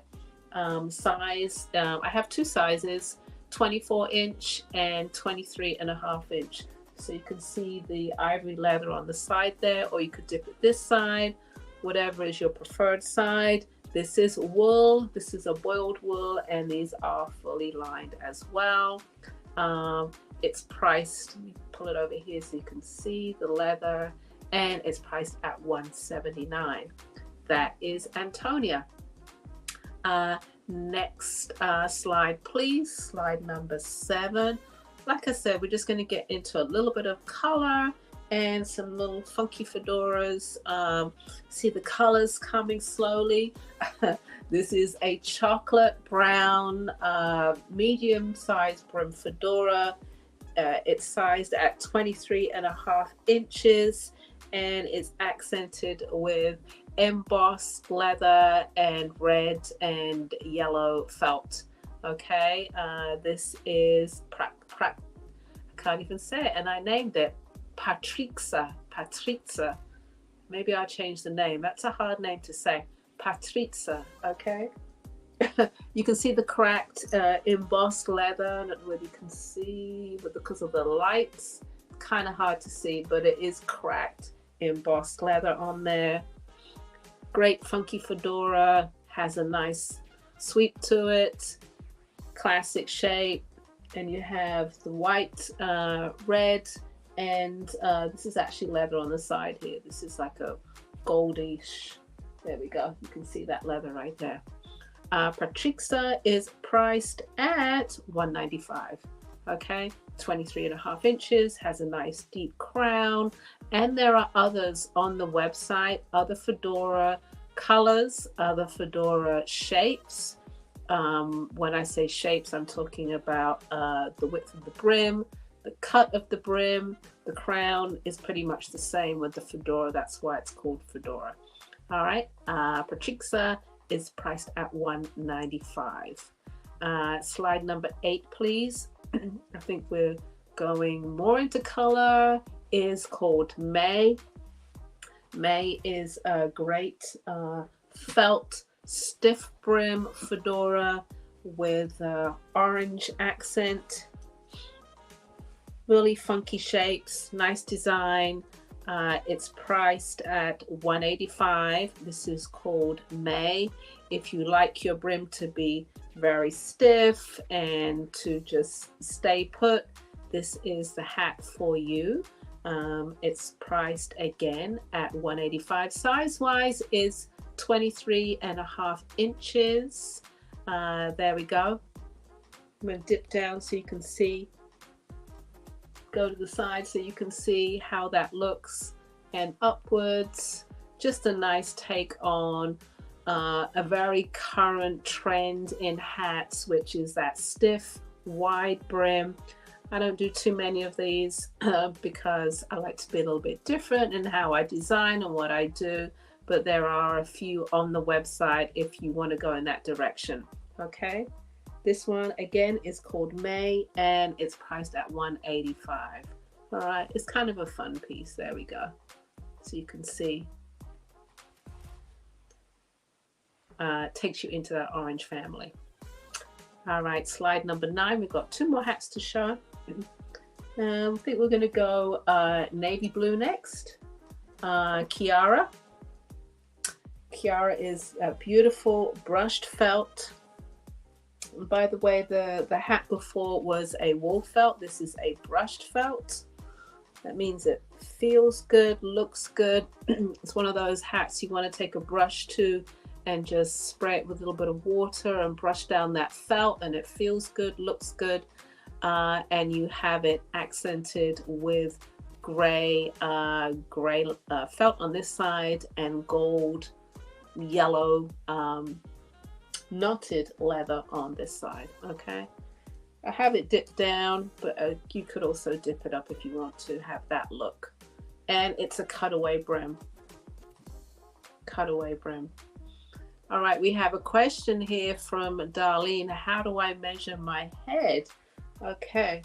Speaker 2: Size, I have 2 sizes, 24-inch and 23.5-inch. So you can see the ivory leather on the side there, or you could dip it this side, whatever is your preferred side. This is wool, this is a boiled wool, and these are fully lined as well. It's priced, let me pull it over here so you can see the leather, and it's priced at $179. That is Antonia. Next slide, please. Slide number 7. Like I said, we're just going to get into a little bit of color and some little funky fedoras. See the colors coming slowly. This is a chocolate brown medium-sized brim fedora. It's sized at 23.5 inches, and it's accented with embossed leather and red and yellow felt. Okay, this is I can't even say it, and I named it Patrizia. Maybe I'll change the name. That's a hard name to say. Patrizia. Okay. You can see the cracked embossed leather. I don't know whether you can see, but because of the lights, kind of hard to see, but it is cracked embossed leather on there. Great funky fedora, has a nice sweep to it, classic shape, and you have the white, red, and this is actually leather on the side here. This is like a goldish, there we go, you can see that leather right there. Patrizia is priced at $195. Okay, 23.5 inches, has a nice deep crown, and there are others on the website, other fedora colors, other fedora shapes. When I say shapes, I'm talking about the width of the brim, the cut of the brim, the crown is pretty much the same with the fedora. That's why it's called fedora. All right, Patrizia is priced at $195. Slide number 8, please. I think we're going more into color. Is called May. May is a great felt stiff brim fedora with orange accent. Really funky shapes, nice design. It's priced at $185. This is called May. If you like your brim to be very stiff and to just stay put, this is the hat for you. It's priced again at $185. Size wise is 23.5 inches. There we go. I'm going to dip down so you can see. Go to the side so you can see how that looks, and upwards. Just a nice take on a very current trend in hats, which is that stiff wide brim. I don't do too many of these because I like to be a little bit different in how I design and what I do, but there are a few on the website if you want to go in that direction. Okay, this one again is called May, and it's priced at $185. All right, it's kind of a fun piece. There we go, so you can see. Takes you into that orange family. All right, slide number 9. We've got 2 more hats to show. I think we're going to go navy blue next. Kiara. Kiara is a beautiful brushed felt. By the way, the hat before was a wool felt. This is a brushed felt. That means it feels good, looks good. It's one of those hats you want to take a brush to and just spray it with a little bit of water and brush down that felt, and it feels good, looks good. And you have it accented with gray felt on this side and gold, yellow, knotted leather on this side. Okay, I have it dipped down, but you could also dip it up if you want to have that look. And it's a cutaway brim. Cutaway brim. All right, we have a question here from Darlene. How do I measure my head? Okay,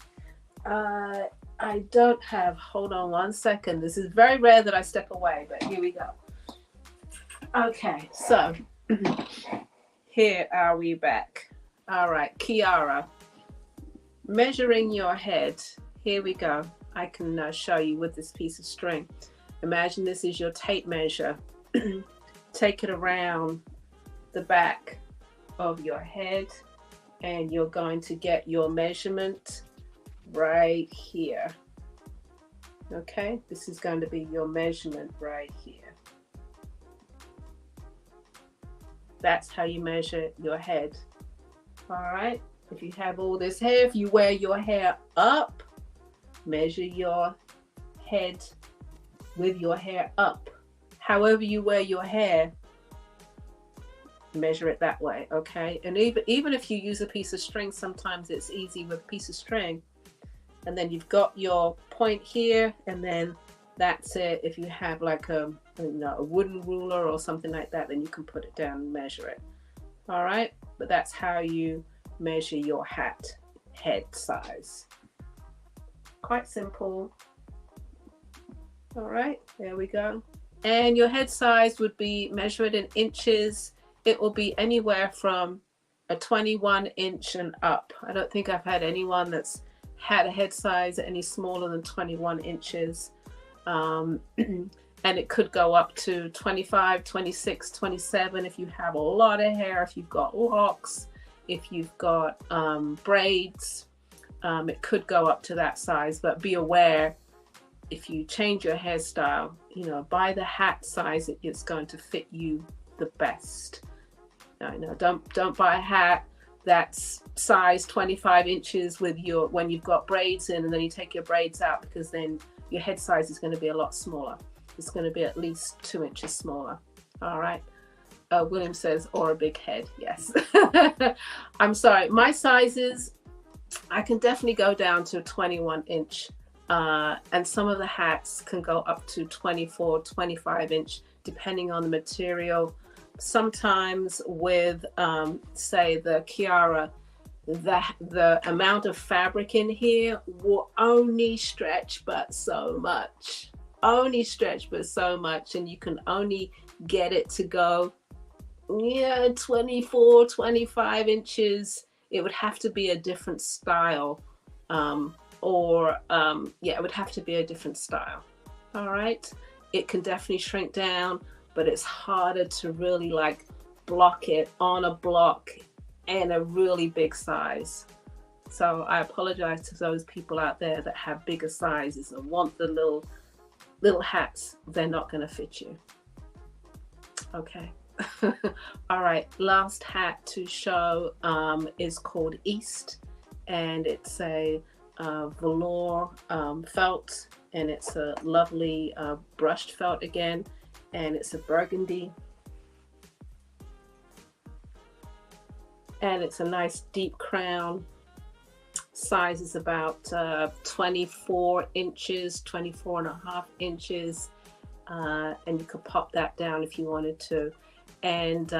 Speaker 2: I don't have, hold on one second. This is very rare that I step away, but here we go. Okay, so here are we back. All right, Kiara, measuring your head. Here we go. I can show you with this piece of string. Imagine this is your tape measure. Take it around the back of your head, and you're going to get your measurement right here. Okay, this is going to be your measurement right here. That's how you measure your head. All right, if you have all this hair, if you wear your hair up, measure your head with your hair up. However you wear your hair, measure it that way, okay? And even if you use a piece of string, sometimes it's easy with a piece of string. And then you've got your point here, and then that's it. If you have like a wooden ruler or something like that, then you can put it down and measure it. All right, but that's how you measure your hat head size. Quite simple. All right, there we go. And your head size would be measured in inches. It will be anywhere from a 21 inch and up. I don't think I've had anyone that's had a head size any smaller than 21 inches. And it could go up to 25, 26, 27 if you have a lot of hair, if you've got locks, if you've got braids, it could go up to that size. But be aware, if you change your hairstyle, buy the hat size it's going to fit you the best. Don't buy a hat that's size 25 inches with when you've got braids in, and then you take your braids out, because then your head size is going to be a lot smaller. It's going to be at least 2 inches smaller. All right. William says, or a big head. Yes. I'm sorry. My sizes, I can definitely go down to a 21 inch. And some of the hats can go up to 24, 25 inch, depending on the material. Sometimes with, say, the Kiara, the amount of fabric in here will only stretch but so much. Only stretch but so much, and you can only get it to go 24, 25 inches. It would have to be a different style, it would have to be a different style. All right, it can definitely shrink down, but it's harder to really like block it on a block and a really big size. So I apologize to those people out there that have bigger sizes and want the little hats. They're not going to fit you. Okay. All right, last hat to show is called East, and it's a velour felt, and it's a lovely brushed felt again, and it's a burgundy, and it's a nice deep crown. Size is about 24 inches, 24 and a half inches, and you could pop that down if you wanted to. And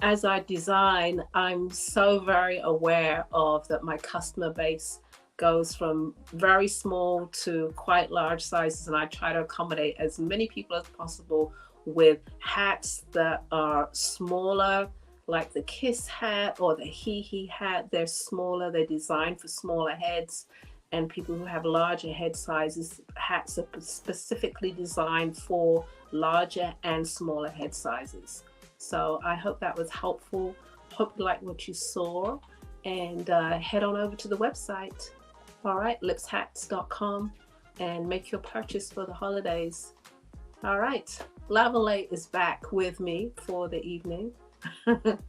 Speaker 2: as I design, I'm so very aware of that my customer base goes from very small to quite large sizes, and I try to accommodate as many people as possible with hats that are smaller, like the Kiss hat or the He hat. They're smaller, they're designed for smaller heads, and people who have larger head sizes, hats are specifically designed for larger and smaller head sizes. So I hope that was helpful. Hope you like what you saw, and head on over to the website. All right, lipshats.com, and make your purchase for the holidays. All right, Lavalais is back with me for the evening. There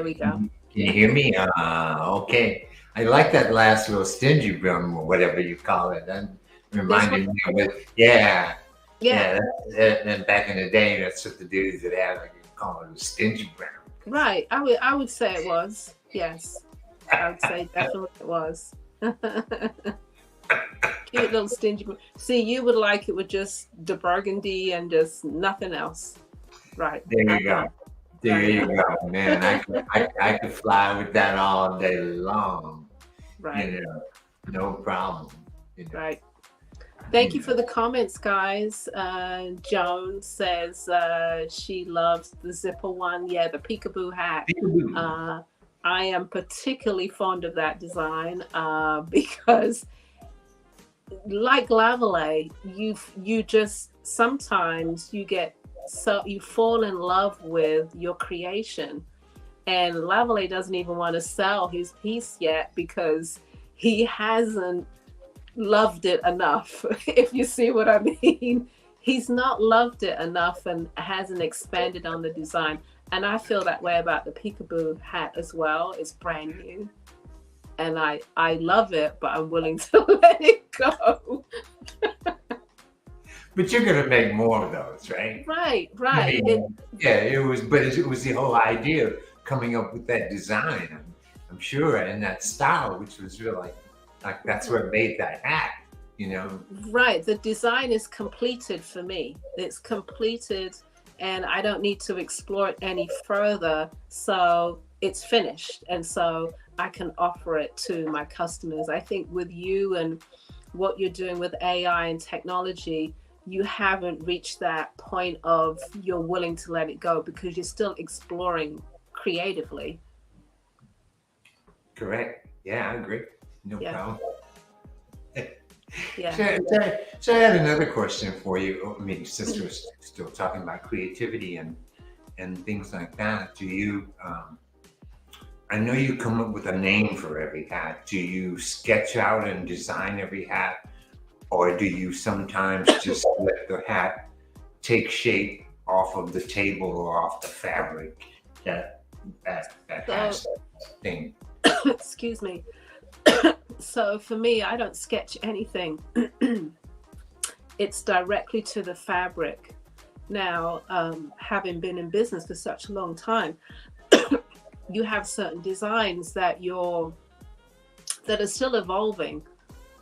Speaker 2: we go.
Speaker 1: Can you hear me? Okay. I like that last little stingy brim, or whatever you call it. That reminded me of it. Yeah. And back in the day, that's what the dudes that had, like, you call it a stingy brim.
Speaker 2: Right. I would say it was. Yes. I would say definitely it was. Cute little stingy brim. See, you would like it with just the burgundy and just nothing else. Right.
Speaker 1: There you go. There you go, man. I could fly with that all day long.
Speaker 2: Right.
Speaker 1: No problem.
Speaker 2: Right. Thank you for the comments, guys. Joan says she loves the zipper one. Yeah, the peekaboo hat.
Speaker 1: Peekaboo.
Speaker 2: I am particularly fond of that design because, like Lavalais, you just sometimes you fall in love with your creation, and Lavalais doesn't even want to sell his piece yet because he hasn't loved it enough. If you see what I mean, he's not loved it enough and hasn't expanded on the design. And I feel that way about the peekaboo hat as well. It's brand new and I love it, but I'm willing to let it go.
Speaker 1: But you're gonna make more of those, right?
Speaker 2: Right,
Speaker 1: I
Speaker 2: right.
Speaker 1: mean, yeah, it was the whole idea of coming up with that design. I'm sure, and that style, which was really like that's what made that hat, you know.
Speaker 2: Right. The design is completed for me. It's completed and I don't need to explore it any further. So it's finished. And so I can offer it to my customers. I think with you and what you're doing with AI and technology, you haven't reached that point of you're willing to let it go because you're still exploring creatively.
Speaker 1: Correct. Yeah, I agree. No
Speaker 2: Yeah.
Speaker 1: problem.
Speaker 2: Yeah.
Speaker 1: So I had another question for you. I mean, since we're still talking about creativity and things like that, do you? I know you come up with a name for every hat. Do you sketch out and design every hat, or do you sometimes just let the hat take shape off of the table or off the fabric that has
Speaker 2: So,
Speaker 1: that thing?
Speaker 2: excuse me. So for me, I don't sketch anything. It's directly to the fabric. Now, having been in business for such a long time, you have certain designs that are still evolving.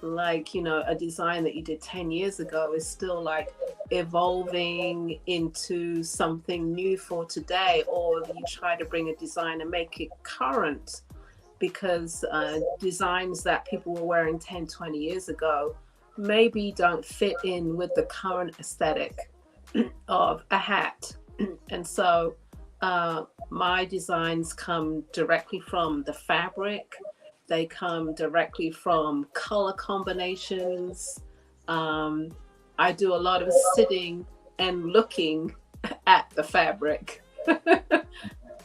Speaker 2: Like, a design that you did 10 years ago is still like evolving into something new for today, or you try to bring a design and make it current because designs that people were wearing 10, 20 years ago maybe don't fit in with the current aesthetic of a hat. And so my designs come directly from the fabric. They come directly from color combinations. I do a lot of sitting and looking at the fabric.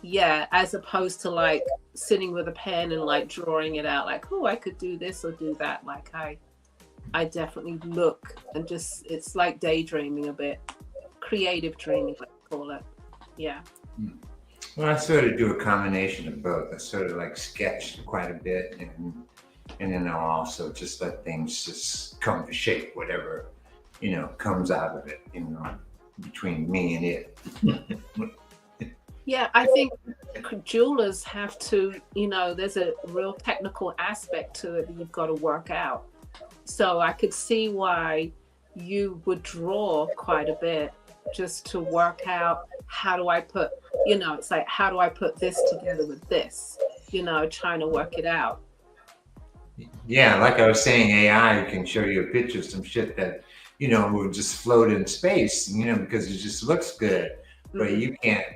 Speaker 2: Yeah, as opposed to like sitting with a pen and like drawing it out, like, oh, I could do this or do that. Like I definitely look and just, it's like daydreaming a bit, creative dreaming, let's call it. Yeah.
Speaker 1: Well, I sort of do a combination of both. I sort of like sketch quite a bit, and then I'll also just let things just come to shape, whatever comes out of it, between me and it.
Speaker 2: Yeah, I think jewelers have to, there's a real technical aspect to it that you've got to work out. So I could see why you would draw quite a bit just to work out how do I put, it's like, how do I put this together with this, trying to work it out.
Speaker 1: Yeah, like I was saying, AI can show you a picture of some shit that, will just float in space, because it just looks good. But
Speaker 2: Mhm.
Speaker 1: you can't,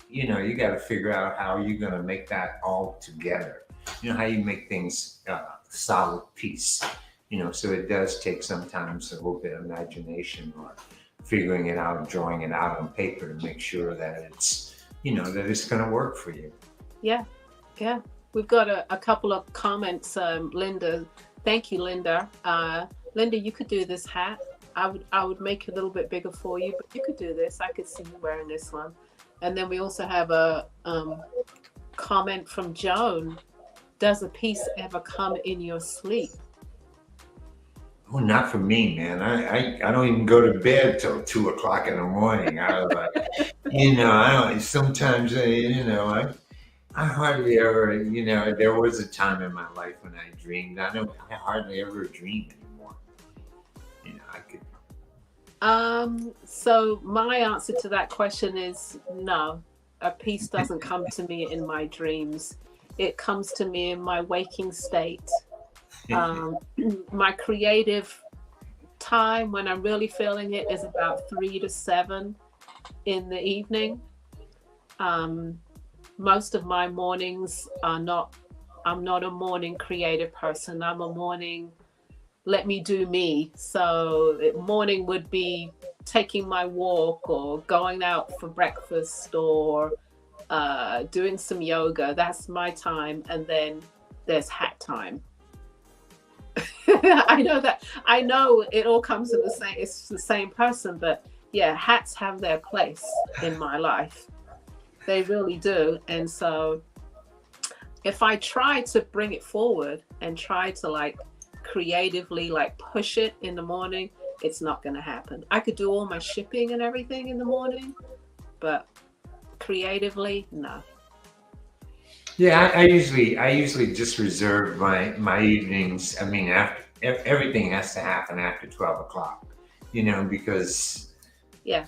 Speaker 1: you got to figure out how you're going to make that all together. How you make things solid piece. So it does take sometimes a little bit of imagination or figuring it out, drawing it out on paper to make sure that it's, that it's going to work for you.
Speaker 2: Yeah, yeah. We've got a couple of comments. Linda, thank you, Linda. Linda, you could do this hat. I would make it a little bit bigger for you, but you could do this. I could see you wearing this one. And then we also have a comment from Joan. Does a piece ever come in your sleep?
Speaker 1: Oh, not for me, man. I don't even go to bed till 2 o'clock in the morning. I was like, I don't. Sometimes, I hardly ever. There was a time in my life when I dreamed. I hardly ever dream anymore. I could.
Speaker 2: So my answer to that question is no. A piece doesn't come to me in my dreams. It comes to me in my waking state. My creative time when I'm really feeling it is about 3 to 7 in the evening. most of my mornings are not, I'm not a morning creative person. I'm a morning, let me do me. So morning would be taking my walk or going out for breakfast or doing some yoga. That's my time. And then there's hat time. I know that. I know it all comes in the same. It's the same person, but yeah, hats have their place in my life. They really do. And so, if I try to bring it forward and try to like creatively like push it in the morning, it's not going to happen. I could do all my shipping and everything in the morning, but creatively, no.
Speaker 1: Yeah, I usually just reserve my evenings. I mean, after everything has to happen after 12 o'clock, because
Speaker 2: Yeah.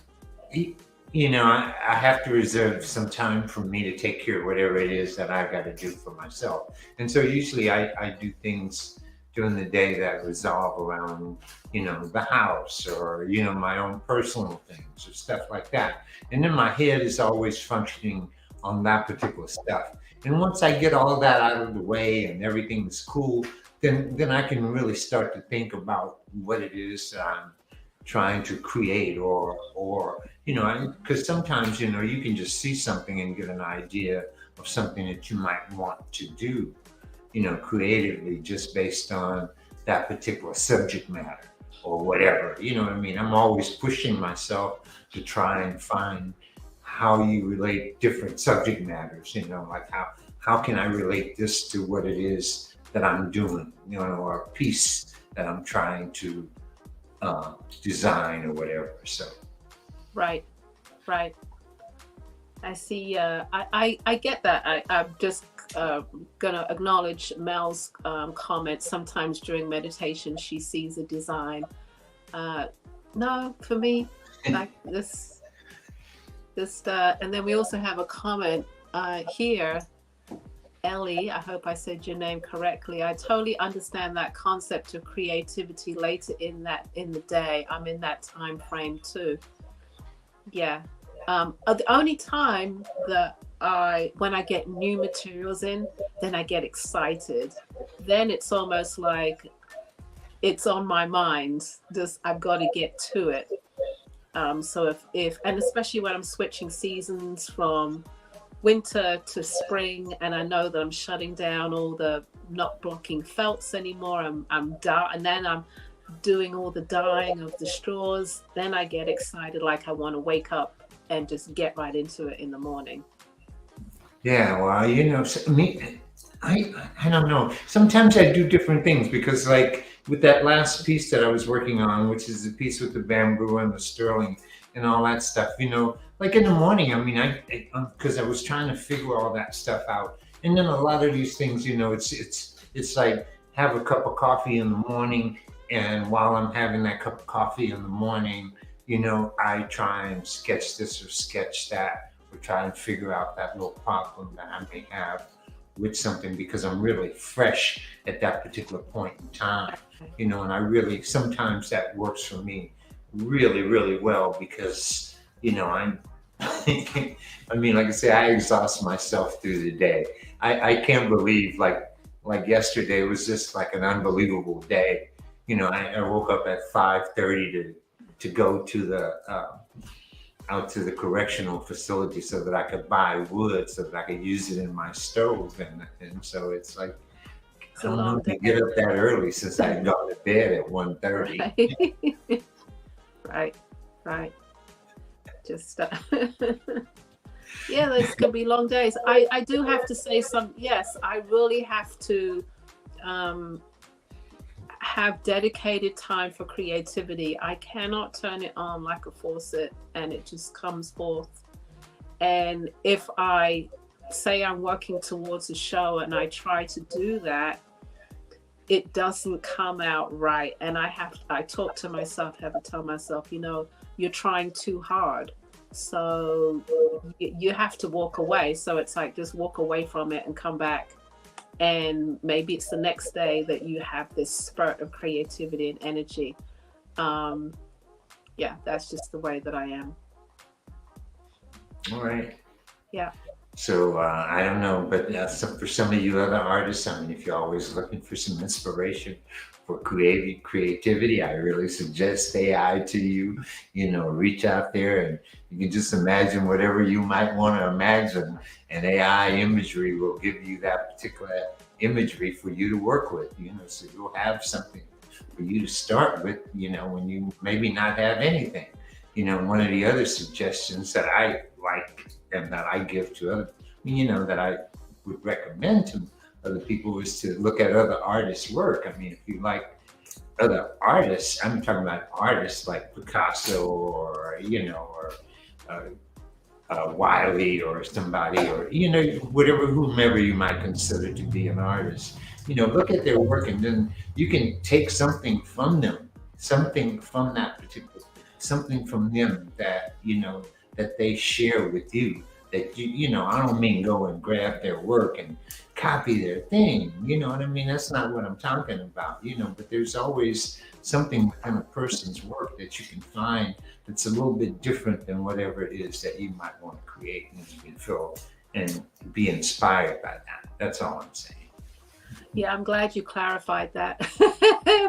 Speaker 1: I have to reserve some time for me to take care of whatever it is that I've got to do for myself. And so usually I do things during the day that resolve around, the house or, my own personal things or stuff like that. And then my head is always functioning on that particular stuff. And once I get all that out of the way and everything's cool, then I can really start to think about what it is that I'm trying to create or because sometimes you can just see something and get an idea of something that you might want to do creatively just based on that particular subject matter or whatever. You know what I mean? I'm always pushing myself to try and find how you relate different subject matters, like how can I relate this to what it is that I'm doing, or a piece that I'm trying to design or whatever. So
Speaker 2: Right. I see. I get that. I'm just gonna acknowledge Mel's comment. Sometimes during meditation, she sees a design. No, for me, like this, and then we also have a comment here. Ellie, I hope I said your name correctly. I totally understand that concept of creativity later in the day. I'm in that time frame too. Yeah. The only time that when I get new materials in, then I get excited. Then it's almost like it's on my mind. Just I've got to get to it. So if and especially when I'm switching seasons from winter to spring, and I know that I'm shutting down all the not blocking felts anymore. I'm done, and then I'm doing all the dyeing of the straws. Then I get excited, like I want to wake up and just get right into it in the morning.
Speaker 1: yeah, well, me, I don't know. Sometimes I do different things because, like, with that last piece that I was working on, which is the piece with the bamboo and the sterling and all that stuff, like in the morning, I mean, because I was trying to figure all that stuff out. And then a lot of these things, it's like have a cup of coffee in the morning. And while I'm having that cup of coffee in the morning, I try and sketch this or sketch that or try and figure out that little problem that I may have with something because I'm really fresh at that particular point in time, and I really, sometimes that works for me really, really well because, I'm, I mean, like I say, I exhaust myself through the day. I can't believe like yesterday was just like an unbelievable day. I woke up at 5:30 to go to the out to the correctional facility so that I could buy wood so that I could use it in my stove. And so it's like,
Speaker 2: It's
Speaker 1: I
Speaker 2: a
Speaker 1: don't know
Speaker 2: long
Speaker 1: if I
Speaker 2: day.
Speaker 1: get up that early since I got to bed at 1:30.
Speaker 2: Right. Just yeah, those could be long days. I do have to say yes, I really have to have dedicated time for creativity. I cannot turn it on like a faucet and it just comes forth. And if I say I'm working towards a show and I try to do that, it doesn't come out right. And I talk to myself, have to tell myself, you're trying too hard. So you have to walk away. So it's like, just walk away from it and come back. And maybe it's the next day that you have this spurt of creativity and energy. Yeah, that's just the way that I am.
Speaker 1: All right.
Speaker 2: Yeah.
Speaker 1: So I don't know, but for some of you other artists, I mean, if you're always looking for some inspiration for creativity, I really suggest AI to you. You know, reach out there and you can just imagine whatever you might want to imagine, and AI imagery will give you that particular imagery for you to work with. You know, so you'll have something for you to start with. You know, when you maybe not have anything. You know, one of the other suggestions that I like and that I give to other, you know, that I would recommend to other people is to look at other artists' work. I mean, if you like other artists, I'm talking about artists like Picasso or, you know, or Wiley or somebody, or, you know, whatever, whomever you might consider to be an artist. You know, look at their work and then you can take something from them, something from that particular, something from them that, you know, that they share with you. That you know, I don't mean go and grab their work and copy their thing. You know what I mean? That's not what I'm talking about. You know, but there's always something within a person's work that you can find that's a little bit different than whatever it is that you might want to create, and you can feel and be inspired by that. That's all I'm saying.
Speaker 2: Yeah, I'm glad you clarified that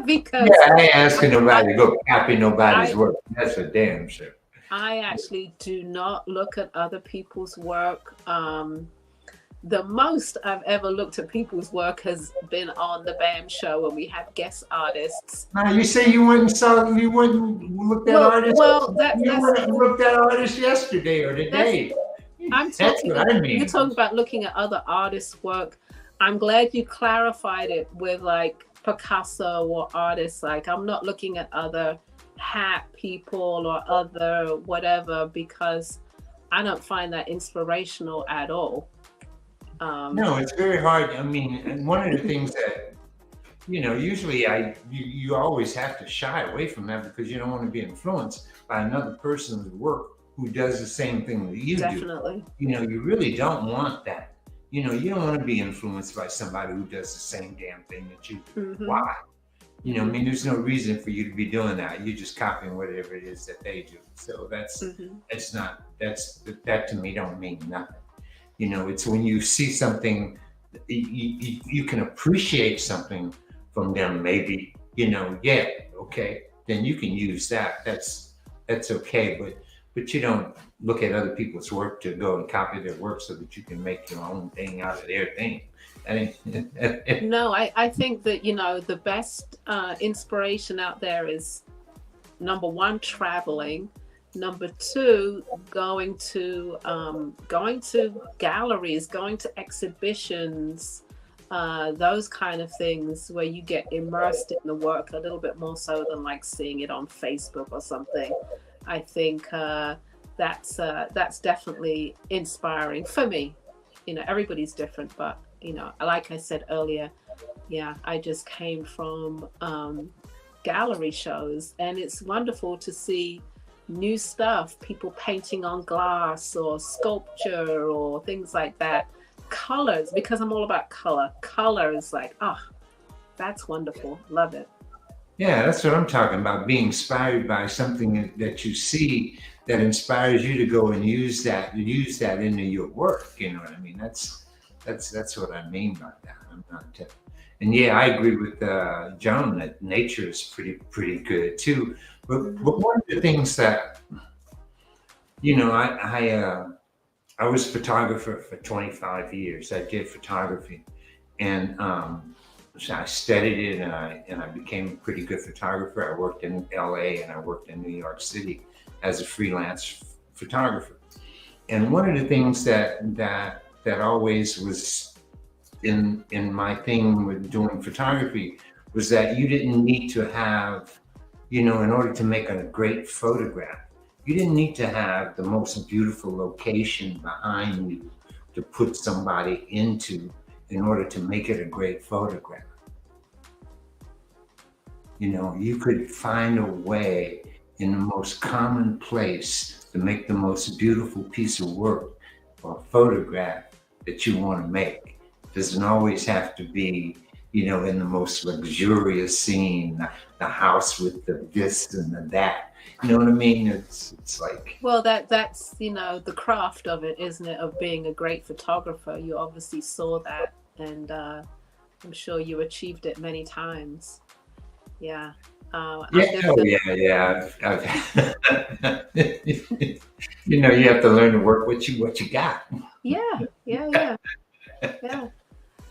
Speaker 2: because
Speaker 1: Yeah, I ain't asking nobody to go copy nobody's work. That's for damn sure.
Speaker 2: I actually do not look at other people's work. The most I've ever looked at people's work has been on the BAM show when we had guest artists.
Speaker 1: Now you say you went and saw, you went and looked at artists.
Speaker 2: Well,
Speaker 1: you went and looked at artists yesterday or today.
Speaker 2: That's what I mean. You're talking about looking at other artists' work. I'm glad you clarified it with like Picasso or artists. Like, I'm not looking at other hat people or other whatever, because I don't find that inspirational at all.
Speaker 1: No, it's very hard. I mean, and one of the things that, you know, usually you always have to shy away from that because you don't want to be influenced by another person's work who does the same thing that you
Speaker 2: Definitely.
Speaker 1: do. You know, you really don't want that. You know, you don't want to be influenced by somebody who does the same damn thing that you do.
Speaker 2: Mm-hmm.
Speaker 1: Why? You know, I mean, there's no reason for you to be doing that. You're just copying whatever it is that they do. So it's not, that to me don't mean nothing. You know, it's when you see something, you can appreciate something from them, maybe, you know, yeah, okay, then you can use that. That's okay, but you don't look at other people's work to go and copy their work so that you can make your own thing out of their thing.
Speaker 2: No, I think that, you know, the best inspiration out there is, number one, traveling. Number two, going to galleries, going to exhibitions, those kind of things where you get immersed in the work a little bit more so than like seeing it on Facebook or something. I think that's definitely inspiring for me. You know, everybody's different, but you know, like I said earlier, yeah, I just came from gallery shows, and it's wonderful to see new stuff, people painting on glass or sculpture or things like that. Colors, because I'm all about color. Color is like, oh, that's wonderful. Love it.
Speaker 1: Yeah, that's what I'm talking about. Being inspired by something that you see that inspires you to go and use that into your work. You know what I mean? That's what I mean by that. I'm not. And yeah, I agree with Joan that nature is pretty good too. But one of the things that, you know, I was a photographer for 25 years. I did photography, and so I studied it, and I became a pretty good photographer. I worked in LA and I worked in New York City as a freelance photographer. And one of the things that always was in my thing with doing photography was that you didn't need to have, you know, in order to make a great photograph, you didn't need to have the most beautiful location behind you to put somebody into in order to make it a great photograph. You know, you could find a way in the most common place to make the most beautiful piece of work or photograph that you want to make. It doesn't always have to be, you know, in the most luxurious scene, the house with the this and the that. You know what I mean? It's like,
Speaker 2: well, that's the craft of it, isn't it? Of being a great photographer. You obviously saw that, and I'm sure you achieved it many times. Yeah.
Speaker 1: yeah, oh yeah. I've you know, you have to learn to work with what you got.
Speaker 2: Yeah.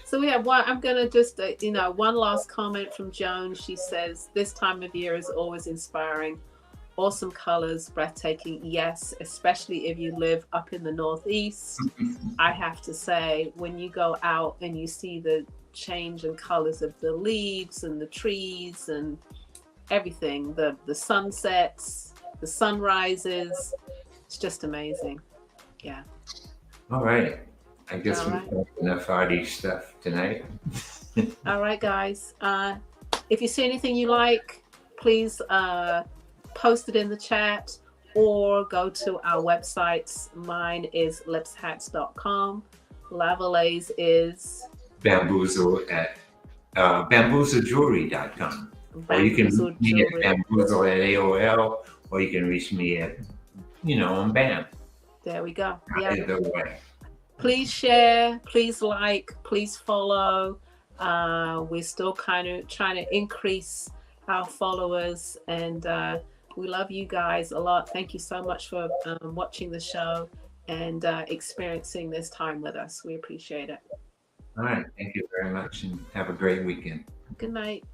Speaker 2: So we have one. I'm gonna just, one last comment from Joan. She says, "This time of year is always inspiring. Awesome colors, breathtaking. Yes, especially if you live up in the Northeast. I have to say, when you go out and you see the change in colors of the leaves and the trees and everything, the sunsets, the sunrises, it's just amazing." Yeah.
Speaker 1: All right. I guess
Speaker 2: All
Speaker 1: we've
Speaker 2: right.
Speaker 1: talked enough arty stuff tonight.
Speaker 2: All right, guys. If you see anything you like, please post it in the chat or go to our websites. Mine is lipshats.com. Lavalais is
Speaker 1: Bamboozle at bamboozlejewelry.com. Or you can
Speaker 2: Bamboozle
Speaker 1: reach me
Speaker 2: Jewelry.
Speaker 1: at bamboozle at AOL, or you can reach me at, on BAM.
Speaker 2: There we go. Yeah.
Speaker 1: Either way.
Speaker 2: Please share, please like, please follow. We're still kind of trying to increase our followers, and we love you guys a lot. Thank you so much for watching the show and experiencing this time with us. We appreciate it.
Speaker 1: All right. Thank you very much, and have a great weekend.
Speaker 2: Good night.